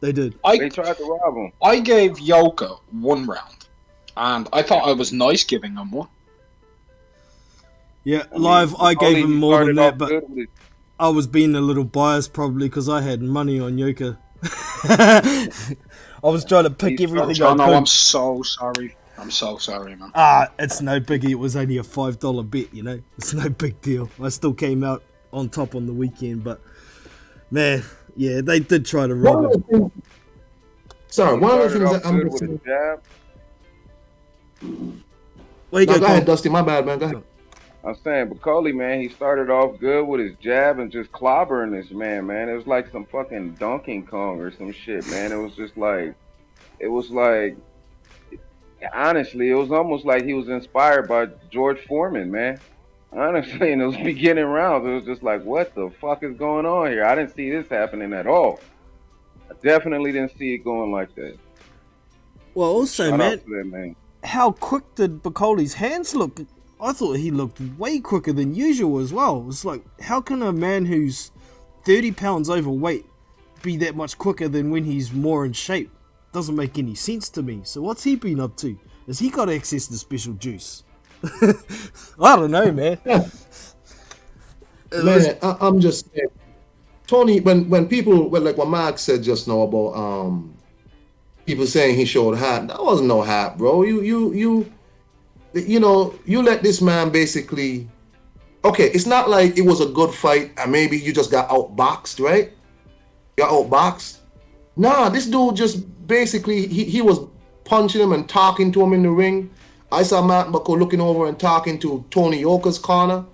[SPEAKER 3] They did.
[SPEAKER 5] They tried to rob him.
[SPEAKER 4] I gave Yoka one round, and I thought I was nice giving him one.
[SPEAKER 3] Yeah, live, I gave him more than that, but I was being a little biased probably because I had money on Yoka. I was trying to pick everything I could.
[SPEAKER 4] I'm so sorry. I'm so sorry, man.
[SPEAKER 3] It's no biggie. It was only a $5 bet, It's no big deal. I still came out on top on the weekend, but man, yeah, they did try to rob him.
[SPEAKER 6] Sorry, one of the things that I'm
[SPEAKER 5] with a jab.
[SPEAKER 3] Where you
[SPEAKER 6] go ahead,
[SPEAKER 3] Cole?
[SPEAKER 6] Dusty. My bad, man. Go ahead.
[SPEAKER 5] I'm saying, Bakoli, man, he started off good with his jab and just clobbering this man. It was like some fucking Donkey Kong or some shit, man. It was honestly, it was almost like he was inspired by George Foreman, man. Honestly, in those beginning rounds, it was just like, what the fuck is going on here? I didn't see this happening at all. I definitely didn't see it going like that.
[SPEAKER 3] Well, also,
[SPEAKER 5] Shout
[SPEAKER 3] man,
[SPEAKER 5] out to that man.
[SPEAKER 3] how quick did Bakoli's hands look? I thought he looked way quicker than usual as well. It's like, how can a man who's 30 pounds overweight be that much quicker than when he's more in shape? Doesn't make any sense to me. So what's he been up to? Has he got access to special juice? I don't know, man.
[SPEAKER 6] I'm just saying, Tony, when people, like what Mark said just now about people saying he showed heart, that wasn't no heart, bro. You let this man basically. Okay, it's not like it was a good fight and maybe you just got outboxed, right? You got outboxed. Nah, this dude just basically he was punching him and talking to him in the ring. I saw Matt Bako looking over and talking to Tony Yoka's corner.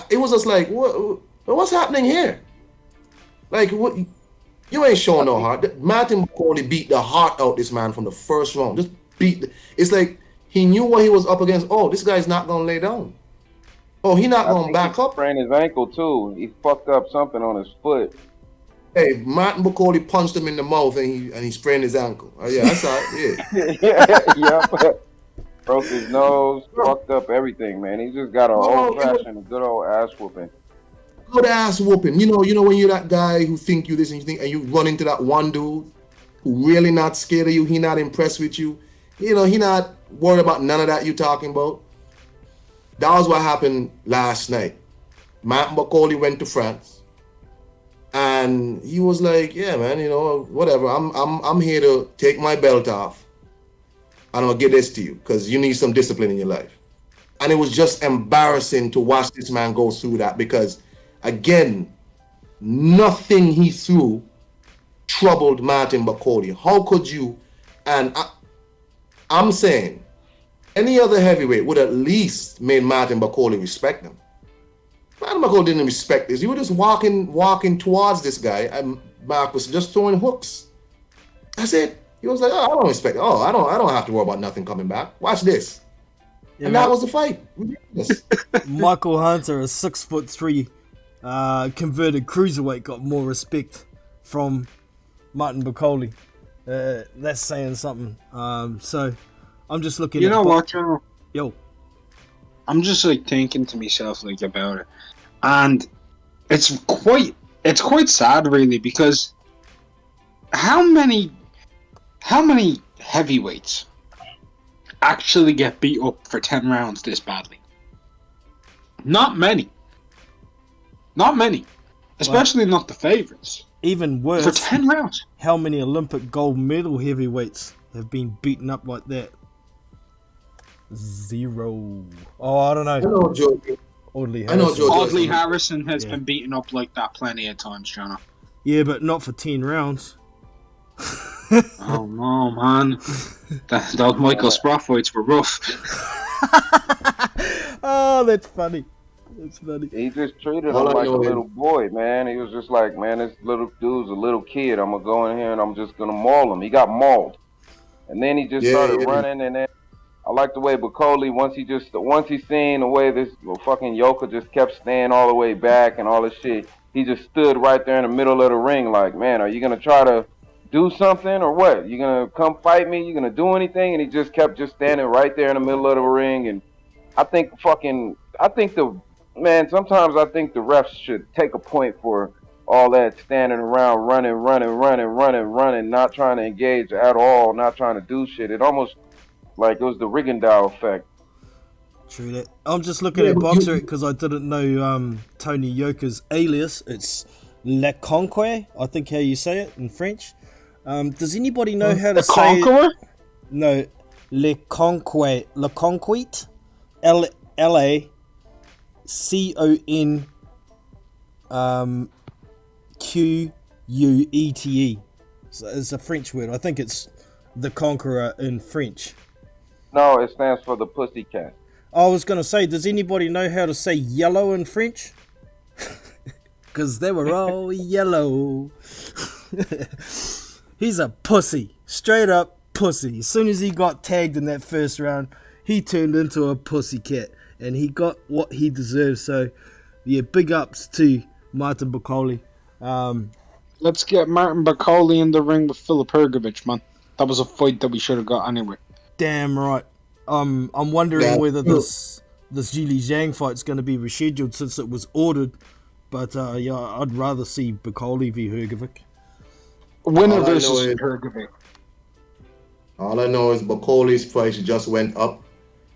[SPEAKER 6] It was just like, what's happening here? Like, what? You ain't showing no heart. Martin McCauley beat the heart out this man from the first round. Just it's like he knew what he was up against. Oh, this guy's not gonna lay down. Oh, he not
[SPEAKER 5] I
[SPEAKER 6] gonna
[SPEAKER 5] think he
[SPEAKER 6] back up.
[SPEAKER 5] sprained his ankle too. He fucked up something on his foot.
[SPEAKER 6] Hey, Martin McCauley punched him in the mouth and he sprained his ankle. Oh yeah, I saw it.
[SPEAKER 5] Yeah. Broke his nose, fucked up everything, man. He just got an old-fashioned, good old ass whooping.
[SPEAKER 6] Good ass whooping. You know when you're that guy who think you this and you think, and you run into that one dude who really not scared of you, he not impressed with you. You know, he not worried about none of that you talking about. That was what happened last night. Martin McCauley went to France, and he was like, "Yeah, man, you know, whatever. I'm here to take my belt off, and I'm gonna give this to you because you need some discipline in your life." And it was just embarrassing to watch this man go through that because, again, nothing he threw troubled Martin McCauley. How could you? And I'm saying any other heavyweight would at least made Martin McCauley respect him. Martin McCauley didn't respect this. He was just walking towards this guy, and Mark was just throwing hooks. That's it. He was like, "Oh, I don't respect it. Oh, I don't have to worry about nothing coming back. Watch this." Yeah, and that was the fight.
[SPEAKER 3] Michael Hunter, a 6'3", converted cruiserweight, got more respect from Martin McCauley. That's saying something. So I'm just looking.
[SPEAKER 4] You know what, Joe?
[SPEAKER 3] Yo,
[SPEAKER 4] I'm just like thinking to myself like about it, and it's quite sad really because how many heavyweights actually get beat up for 10 rounds this badly? Not many. Especially not the favorites.
[SPEAKER 3] Even worse,
[SPEAKER 4] for 10 rounds.
[SPEAKER 3] How many Olympic gold medal heavyweights have been beaten up like that? 0. Oh, I don't know.
[SPEAKER 6] I know, Joe.
[SPEAKER 4] Audley Harrison has been beaten up like that plenty of times, Jonah.
[SPEAKER 3] Yeah, but not for 10 rounds.
[SPEAKER 4] Oh no, man. Those Michael Sprott fights were rough.
[SPEAKER 3] Oh, that's funny. That's funny.
[SPEAKER 5] He just treated him like a little boy, man. He was just like, man, this little dude's a little kid. I'm going to go in here and I'm just going to maul him. He got mauled. And then he just started running, and then I like the way Bacoli, once he seen the way this fucking Yoka just kept staying all the way back and all this shit, he just stood right there in the middle of the ring like, man, are you going to try to do something or what? You going to come fight me? You going to do anything? And he just kept just standing right there in the middle of the ring. And sometimes I think the refs should take a point for all that standing around, running, not trying to engage at all, not trying to do shit. It almost like it was the Rigondeaux effect.
[SPEAKER 3] True that. I'm just looking at Boxer because I didn't know Tony Yoka's alias. It's Le Conquet, I think how you say it in French. Does anybody know how to say it? No, Le Conquet. Le Conquet. LACON QUETE. So it's a French word. I think it's the Conqueror in French.
[SPEAKER 5] No, it stands for the pussycat.
[SPEAKER 3] I was going to say, does anybody know how to say yellow in French? Because they were all yellow. He's a pussy. Straight up pussy. As soon as he got tagged in that first round, he turned into a pussycat. And he got what he deserved. So, yeah, big ups to Martin Bacoli.
[SPEAKER 4] Let's get Martin Bacoli in the ring with Filip Hrgovic, man. That was a fight that we should have got anyway.
[SPEAKER 3] Damn right. I'm wondering whether this Zhili Zhang fight's going to be rescheduled since it was ordered. But, yeah, I'd rather see Bacoli v. Hrgovic.
[SPEAKER 4] Winner versus Hrgovic.
[SPEAKER 6] All I know is Bacoli's price just went up.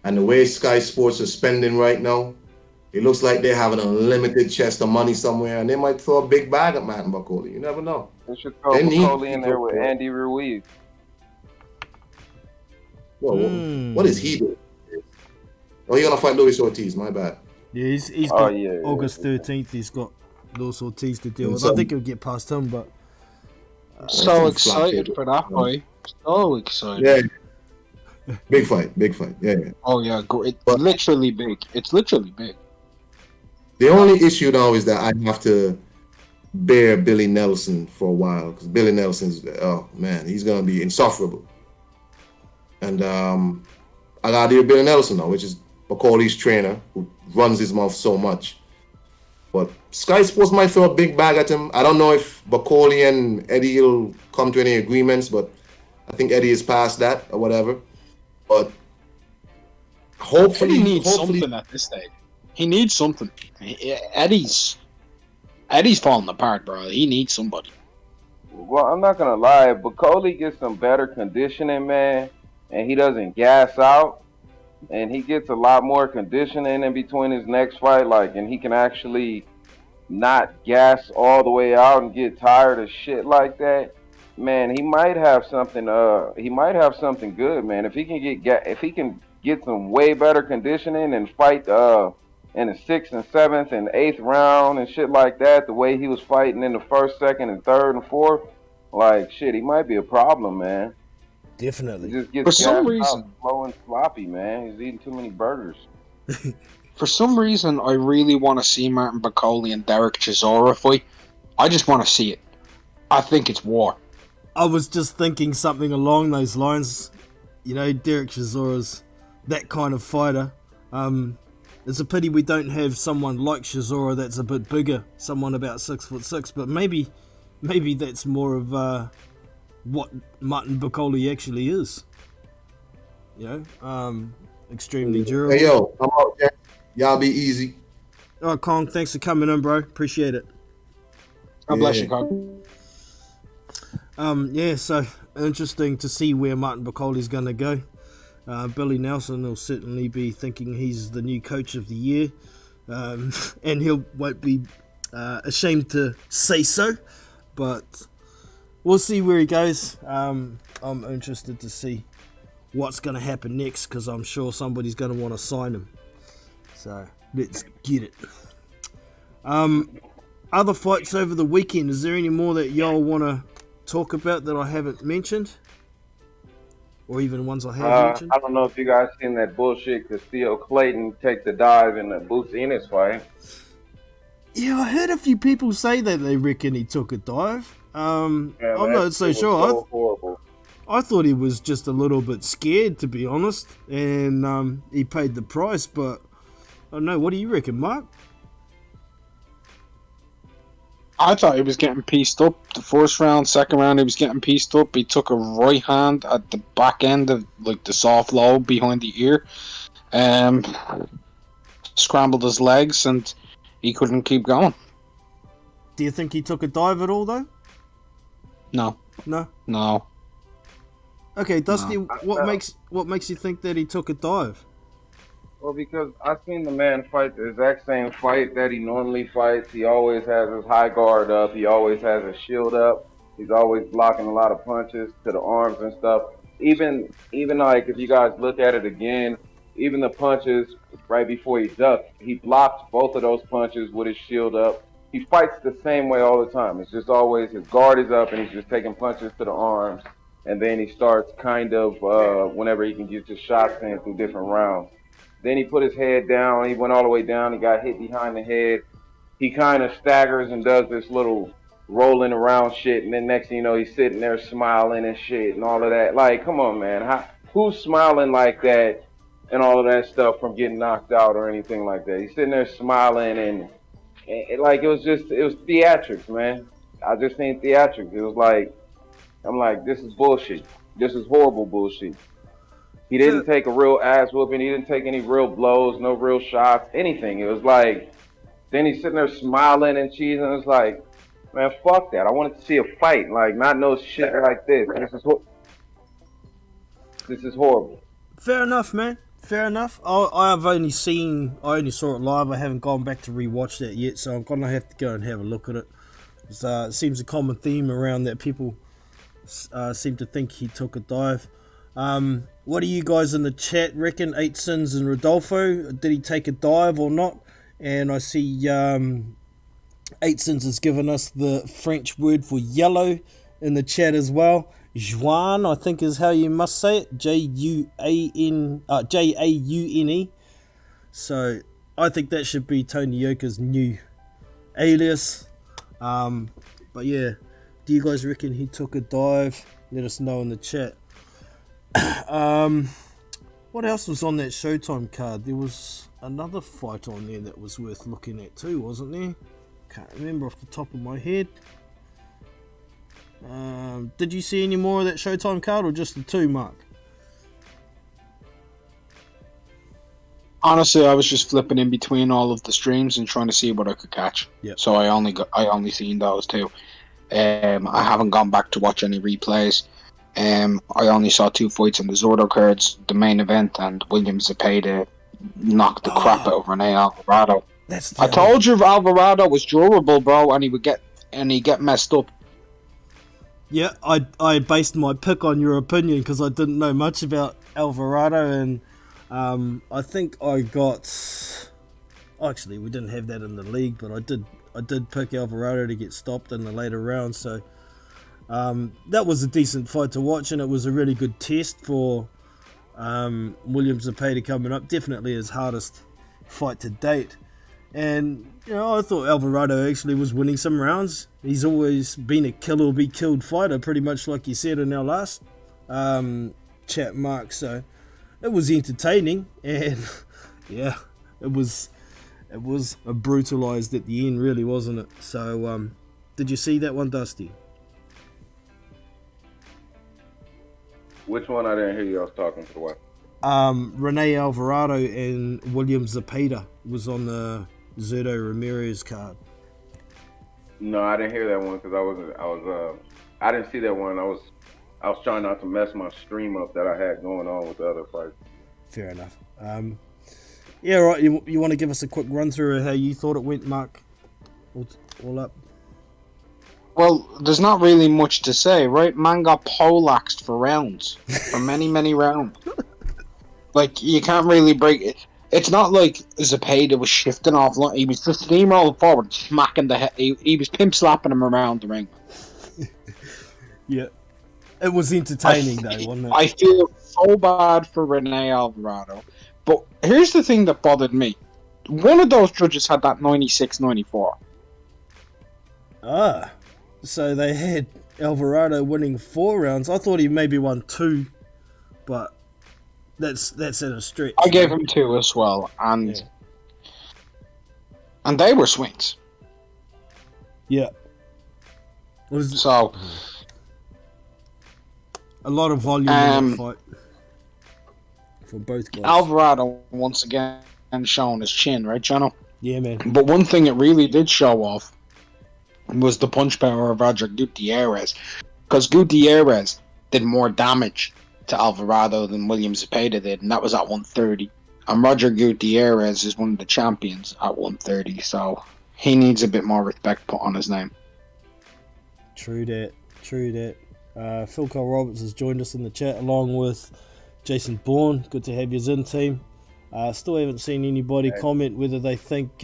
[SPEAKER 6] And the way Sky Sports is spending right now, it looks like they have an unlimited chest of money somewhere, and they might throw a big bag at Martin Bacoli. You never know.
[SPEAKER 5] They should throw Bacoli in there with Andy Ruiz.
[SPEAKER 6] Whoa, what is he doing? Oh, he's going to fight Luis Ortiz. My bad.
[SPEAKER 3] Yeah, he's got August 13th. He's got Luis Ortiz to deal with. I think he'll get past him, but...
[SPEAKER 4] so excited for that fight. So excited.
[SPEAKER 6] Yeah. Big fight. Yeah.
[SPEAKER 4] Oh yeah, it's literally big. It's literally big.
[SPEAKER 6] The only issue now is that I have to bear Billy Nelson for a while, because Billy Nelson's, oh man, he's gonna be insufferable. And I gotta deal with Billy Nelson now, which is Macaulay's trainer, who runs his mouth so much. But Sky Sports might throw a big bag at him. I don't know if Macaulay and Eddie will come to any agreements, but I think Eddie is past that or whatever. But hopefully,
[SPEAKER 4] Eddie needs something at this stage. He needs something. Eddie's falling apart, bro. He needs somebody.
[SPEAKER 5] Well, I'm not gonna lie. If Bacoli gets some better conditioning, man, and he doesn't gas out, and he gets a lot more conditioning in between his next fight, like, and he can actually not gas all the way out and get tired of shit like that, man, he might have something. He might have something good, man. If he can get some way better conditioning and fight in the 6th and 7th and 8th round and shit like that, the way he was fighting in the 1st, 2nd, and 3rd and 4th, like shit, he might be a problem, man.
[SPEAKER 3] Definitely.
[SPEAKER 5] He just gets
[SPEAKER 4] For some reason,
[SPEAKER 5] slow and sloppy, man. He's eating too many burgers.
[SPEAKER 4] For some reason, I really want to see Martin Bacoli and Derek Chisora fight. I just want to see it. I think it's war.
[SPEAKER 3] I was just thinking something along those lines. You know, Derek Chisora's that kind of fighter. It's a pity we don't have someone like Chisora that's a bit bigger, someone about 6'6", but maybe that's more of what Martin Bacoli actually is. You know, extremely durable.
[SPEAKER 6] Hey yo, I'm out there. Y'all be easy.
[SPEAKER 3] Oh, Kong, thanks for coming in, bro. Appreciate it.
[SPEAKER 4] God bless you, Kong.
[SPEAKER 3] Yeah, so interesting to see where Martin Bacoli's going to go. Billy Nelson will certainly be thinking he's the new coach of the year, and he won't be ashamed to say so, but we'll see where he goes. I'm interested to see what's going to happen next, because I'm sure somebody's going to want to sign him. So let's get it. Other fights over the weekend. Is there any more that y'all want to talk about that I haven't mentioned? Or even ones I have mentioned?
[SPEAKER 5] I don't know if you guys seen that bullshit Castillo Clayton take the dive in the Boots Ennis fight.
[SPEAKER 3] Yeah, I heard a few people say that they reckon he took a dive. I'm not so sure.
[SPEAKER 5] So horrible.
[SPEAKER 3] I thought he was just a little bit scared, to be honest, and he paid the price, but I don't know. What do you reckon, Mark?
[SPEAKER 4] I thought he was getting pieced up. The first round, second round, he was getting pieced up. He took a right hand at the back end of like the soft lobe behind the ear, scrambled his legs, and he couldn't keep going.
[SPEAKER 3] Do you think he took a dive at all, though?
[SPEAKER 4] No.
[SPEAKER 3] No. Okay, Dusty, what makes you think that he took a dive?
[SPEAKER 5] Well, because I've seen the man fight the exact same fight that he normally fights. He always has his high guard up. He always has his shield up. He's always blocking a lot of punches to the arms and stuff. Even like if you guys look at it again, even the punches right before he ducked, he blocked both of those punches with his shield up. He fights the same way all the time. It's just always his guard is up and he's just taking punches to the arms. And then he starts kind of whenever he can get his shots in through different rounds. Then he put his head down. He went all the way down. He got hit behind the head. He kind of staggers and does this little rolling around shit. And then next thing you know, he's sitting there smiling and shit and all of that. Like, come on, man. Who's smiling like that and all of that stuff from getting knocked out or anything like that? He's sitting there smiling and like it was theatrics, man. I just seen theatrics. It was like, I'm like, this is bullshit. This is horrible bullshit. He didn't take a real ass whooping. He didn't take any real blows, no real shots, anything. It was like, then he's sitting there smiling and cheesing. It's like, man, fuck that. I wanted to see a fight, like not no shit like this. This is horrible.
[SPEAKER 3] Fair enough, man. Fair enough. I only saw it live. I haven't gone back to rewatch that yet, so I'm gonna have to go and have a look at it. It seems a common theme around that people seem to think he took a dive. What do you guys in the chat reckon? 8 Sins and Rodolfo, did he take a dive or not? And I see 8 Sins has given us the French word for yellow in the chat as well. Juan, I think is how you must say it. Jaune. So I think that should be Tony Yoka's new alias. But yeah, do you guys reckon he took a dive? Let us know in the chat. What else was on that Showtime card? There was another fight on there that was worth looking at too, wasn't there? Can't remember off the top of my head. Did you see any more of that Showtime card, or just the two, Mark?
[SPEAKER 4] Honestly, I was just flipping in between all of the streams and trying to see what I could catch.
[SPEAKER 3] Yep.
[SPEAKER 4] So I only seen those two. I haven't gone back to watch any replays. I only saw two fights in the Zordo cards, the main event, and William Zepeda knocked the crap out of Rene Alvarado. I told you Alvarado was durable, bro, and he'd get messed up.
[SPEAKER 3] Yeah, I based my pick on your opinion because I didn't know much about Alvarado, and I think I got. Actually, we didn't have that in the league, but I did pick Alvarado to get stopped in the later rounds. So that was a decent fight to watch, and it was a really good test for William Zepeda coming up. Definitely his hardest fight to date. And, you know, I thought Alvarado actually was winning some rounds. He's always been a kill or be killed fighter, pretty much like you said in our last chat, Mark. So it was entertaining, and yeah, it was brutalized at the end, really, wasn't it? So did you see that one, Dusty?
[SPEAKER 5] Which one? I didn't hear you. I was talking to the wife.
[SPEAKER 3] Rene Alvarado and William Zepeda was on the Zurdo Ramirez card.
[SPEAKER 5] No, I didn't hear that one because I didn't see that one. I was trying not to mess my stream up that I had going on with the other fights.
[SPEAKER 3] Fair enough. Yeah, right. You want to give us a quick run through of how you thought it went, Mark? All up.
[SPEAKER 4] Well, there's not really much to say, right? Man got poleaxed for rounds, for many, many rounds. Like, you can't really break it. It's not like Zepeda was shifting off. He was just steamrolling forward, smacking the head. He was pimp slapping him around the ring.
[SPEAKER 3] Yeah. It was entertaining, though, wasn't it?
[SPEAKER 4] I feel so bad for Rene Alvarado. But here's the thing that bothered me. One of those judges had that 96-94.
[SPEAKER 3] Ah. So they had Alvarado winning 4 rounds. I thought he maybe won 2, but that's at a stretch.
[SPEAKER 4] I gave him 2 as well, and they were swings.
[SPEAKER 3] Yeah.
[SPEAKER 4] So
[SPEAKER 3] a lot of volume in that fight for both guys.
[SPEAKER 4] Alvarado once again showing his chin, right, Jono?
[SPEAKER 3] Yeah, man.
[SPEAKER 4] But one thing it really did show off was the punch power of Roger Gutierrez, because Gutierrez did more damage to Alvarado than William Zepeda did, and that was at 130. And Roger Gutierrez is one of the champions at 130, so he needs a bit more respect put on his name.
[SPEAKER 3] True that. Phil Cole Roberts has joined us in the chat along with Jason Bourne. Good to have you in, team. Still haven't seen anybody comment whether they think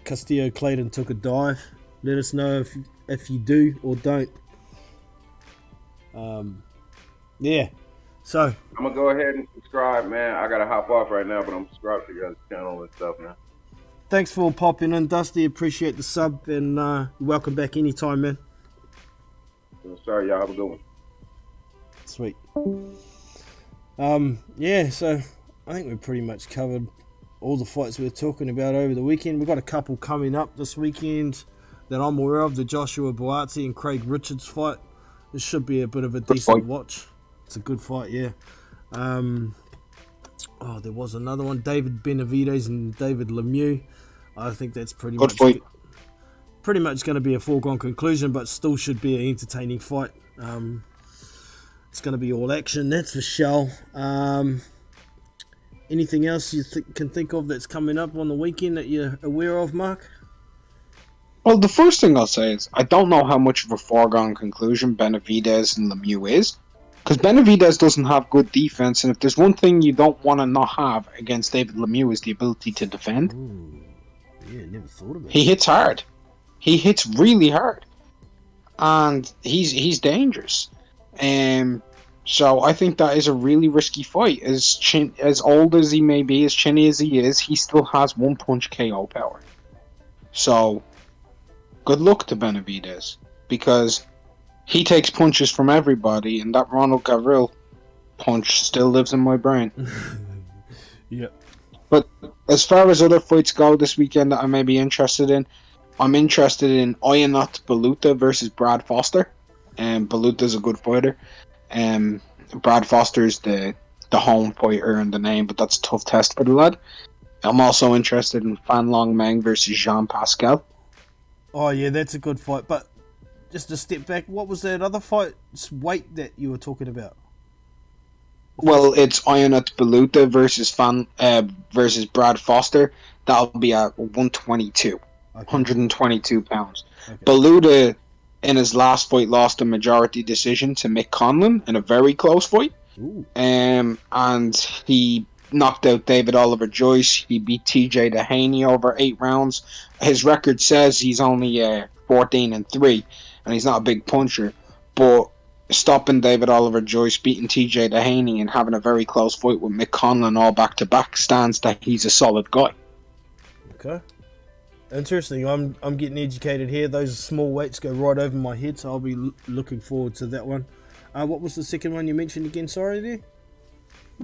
[SPEAKER 3] Castillo Clayton took a dive. Let us know if you do or don't. Yeah. So
[SPEAKER 5] I'm gonna go ahead and subscribe, man. I gotta hop off right now, but I'm subscribed to your channel and stuff, man.
[SPEAKER 3] Thanks for popping in, Dusty. Appreciate the sub, and welcome back anytime, man.
[SPEAKER 5] Sorry, y'all. Have a good one.
[SPEAKER 3] Sweet. Yeah, so I think we've pretty much covered all the fights we're talking about over the weekend. We've got a couple coming up this weekend that I'm aware of. The Joshua Boazzi and Craig Richards fight. This should be a bit of a decent watch. It's a good fight, yeah. There was another one. David Benavides and David Lemieux. I think that's pretty much going to be a foregone conclusion, but still should be an entertaining fight. It's going to be all action, that's for sure. Anything else you can think of that's coming up on the weekend that you're aware of, Mark?
[SPEAKER 4] Well, the first thing I'll say is I don't know how much of a foregone conclusion Benavides and Lemieux is, because Benavides doesn't have good defense, and if there's one thing you don't want to not have against David Lemieux is the ability to defend.
[SPEAKER 3] Ooh, yeah, never thought of it.
[SPEAKER 4] He hits hard. He hits really hard, and he's dangerous. So I think that is a really risky fight. As old as he may be, as chinny as he is, he still has one punch KO power. So, good luck to Benavidez, because he takes punches from everybody, and that Ronald Garril punch still lives in my brain.
[SPEAKER 3] Yep.
[SPEAKER 4] But as far as other fights go this weekend that I may be interested in, I'm interested in Ionut Baluta versus Brad Foster. Baluta's a good fighter. Brad Foster's the home fighter in the name, but that's a tough test for the lad. I'm also interested in Fan Long Meng versus Jean Pascal.
[SPEAKER 3] Oh yeah, that's a good fight. But just to step back, what was that other fight's weight that you were talking about?
[SPEAKER 4] Well, it's Ionut Baluta versus Brad Foster. That'll be at 122. 122 pounds.
[SPEAKER 3] Okay.
[SPEAKER 4] Baluta, in his last fight, lost a majority decision to Mick Conlon in a very close fight.
[SPEAKER 3] Ooh.
[SPEAKER 4] And he knocked out David Oliver Joyce. He beat TJ Dehaney over 8 rounds. His record says he's only 14-3, and he's not a big puncher. But stopping David Oliver Joyce, beating TJ Dehaney, and having a very close fight with Mick Conlon all back to back stands that he's a solid guy.
[SPEAKER 3] Okay. Interesting. I'm getting educated here. Those small weights go right over my head, so I'll be looking forward to that one. What was the second one you mentioned again? Sorry there.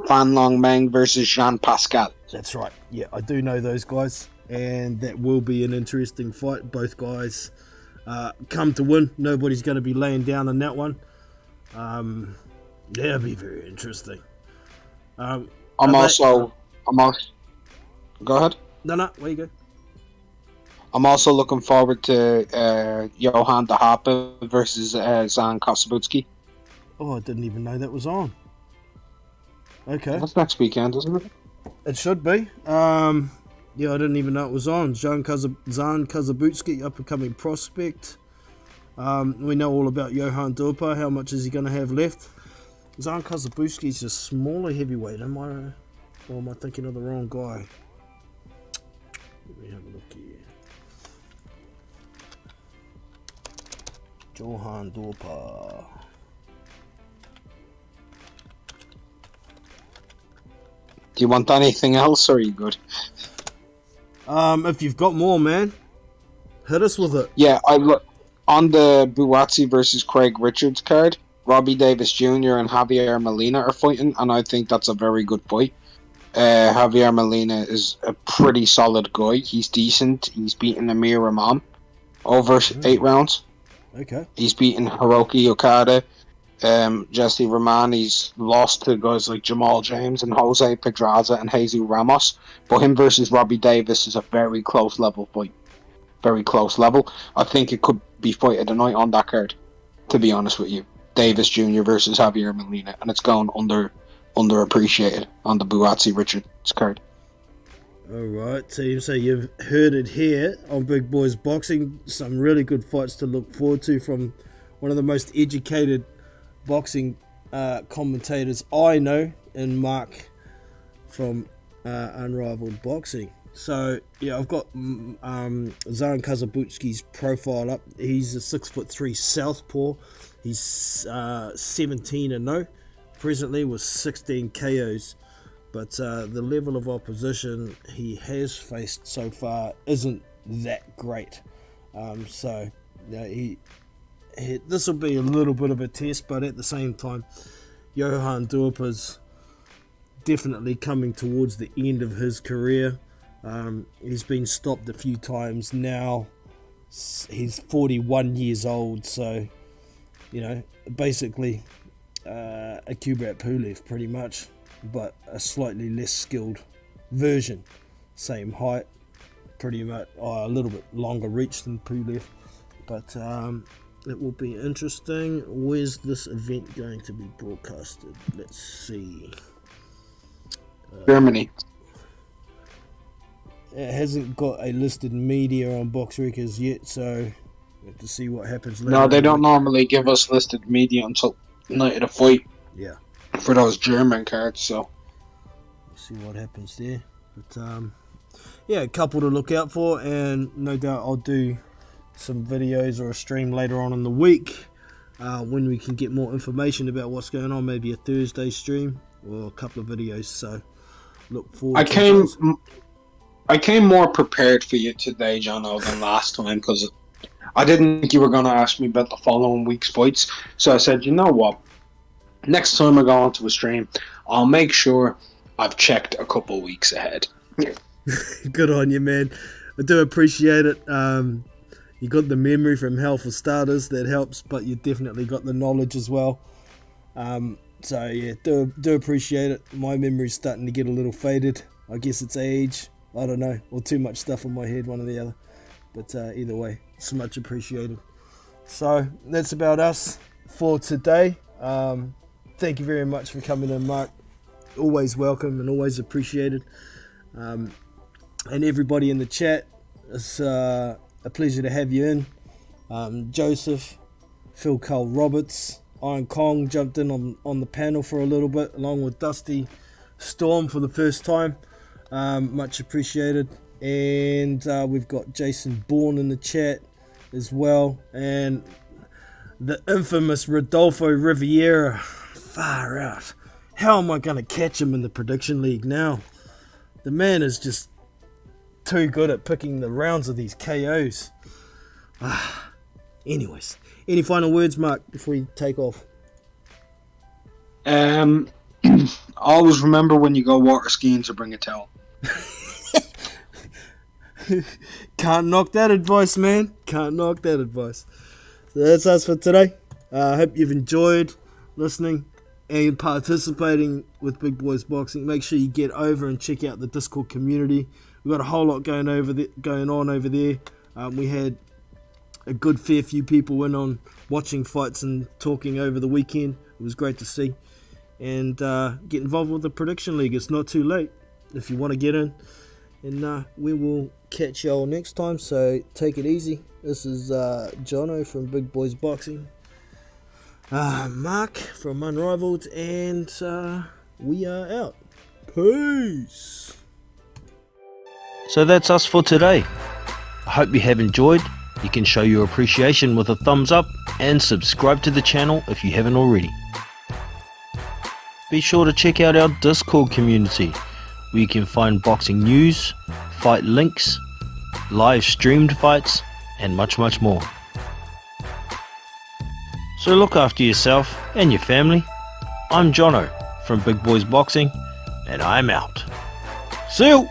[SPEAKER 4] Fan Long Meng versus Jean Pascal.
[SPEAKER 3] That's right. Yeah, I do know those guys, and that will be an interesting fight. Both guys come to win. Nobody's going to be laying down on that one. That'll be very interesting.
[SPEAKER 4] I'm also. Go ahead.
[SPEAKER 3] No, where you go.
[SPEAKER 4] I'm also looking forward to Johan De Hoppe versus Zan Kosabutsky.
[SPEAKER 3] Oh, I didn't even know that was on. Okay.
[SPEAKER 4] That's next weekend, isn't it?
[SPEAKER 3] It should be. Yeah, I didn't even know it was on. Zan Kosabutsky, up-and-coming prospect. We know all about Johan De Hoppe. How much is he going to have left? Zan Kosabutsky is a smaller heavyweight. Or am I thinking of the wrong guy? Let me have a look here. Johan De Hoppe.
[SPEAKER 4] Do you want anything else, or are you good?
[SPEAKER 3] If you've got more, man, hit us with it.
[SPEAKER 4] Yeah, I look on the Buatsi versus Craig Richards card. Robbie Davis Jr. and Javier Molina are fighting, and I think that's a very good fight. Javier Molina is a pretty solid guy. He's decent. He's beaten Amir Rahman over 8 rounds.
[SPEAKER 3] Okay.
[SPEAKER 4] He's beaten Hiroki Okada. Jesse Rahman, he's lost to guys like Jamal James and Jose Pedraza and Jesus Ramos. But him versus Robbie Davis is a very close level fight. Very close level. I think it could be fight of the night on that card, to be honest with you. Davis Jr. versus Javier Molina, and it's going underappreciated on the Buatsi Richards card.
[SPEAKER 3] Alright, team, so you've heard it here on Big Boys Boxing. Some really good fights to look forward to from one of the most educated boxing commentators I know, and Mark from Unrivaled Boxing. So yeah, I've got Zan Kosabutsky's profile up. He's a 6'3" southpaw. He's 17-0 presently with 16 KOs, but the level of opposition he has faced so far isn't that great. So this will be a little bit of a test, but at the same time, Johan De Hoppe's definitely coming towards the end of his career. He's been stopped a few times now. He's 41 years old, so basically a Kubrat Pulev pretty much, but a slightly less skilled version. Same height, pretty much a little bit longer reach than Pulev, but it will be interesting. Where's this event going to be broadcasted? Let's see.
[SPEAKER 4] Germany.
[SPEAKER 3] It hasn't got a listed media on Box Records yet, so we have to see what happens later.
[SPEAKER 4] No, they don't normally give us listed media until the night of the fight.
[SPEAKER 3] Yeah.
[SPEAKER 4] For those German cards, so.
[SPEAKER 3] We'll see what happens there. But, yeah, a couple to look out for, and no doubt I'll do some videos or a stream later on in the week when we can get more information about what's going on. Maybe a Thursday stream or a couple of videos, so look forward to those.
[SPEAKER 4] I came more prepared for you today, Jono, than last time because I didn't think you were going to ask me about the following week's fights. So I said, you know what? Next time I go onto a stream, I'll make sure I've checked a couple weeks ahead.
[SPEAKER 3] Good on you, man. I do appreciate it. You got the memory from hell for starters, that helps, but you definitely got the knowledge as well. So yeah, do appreciate it. My memory's starting to get a little faded. I guess it's age, I don't know, or too much stuff in my head, one or the other. But either way, it's much appreciated. So that's about us for today. Thank you very much for coming in, Mark. Always welcome and always appreciated. And everybody in the chat, it's a pleasure to have you in. Joseph, Phil Cole Roberts, Iron Kong jumped in on the panel for a little bit, along with Dusty Storm for the first time. Much appreciated. And we've got Jason Bourne in the chat as well. And the infamous Rodolfo Riviera. Far out. How am I going to catch him in the prediction league now? The man is just too good at picking the rounds of these KOs. Anyways, any final words, Mark, before we take off?
[SPEAKER 4] Always remember when you go water skiing to bring a towel.
[SPEAKER 3] Can't knock that advice, man. Can't knock that advice. So that's us for today. I hope you've enjoyed listening and participating with Big Boys Boxing. Make sure you get over and check out the Discord community. We've got a whole lot going on over there. We had a good fair few people in on watching fights and talking over the weekend. It was great to see. And get involved with the prediction league. It's not too late if you want to get in. And we will catch y'all next time. So take it easy. This is Jono from Big Boys Boxing. Mark from Unrivaled, and we are out. Peace.
[SPEAKER 1] So that's us for today. I hope you have enjoyed. You can show your appreciation with a thumbs up and subscribe to the channel if you haven't already. Be sure to check out our Discord community where you can find boxing news, fight links, live streamed fights, and much more. So look after yourself and your family. I'm Jono from Big Boys Boxing, and I'm out. See you!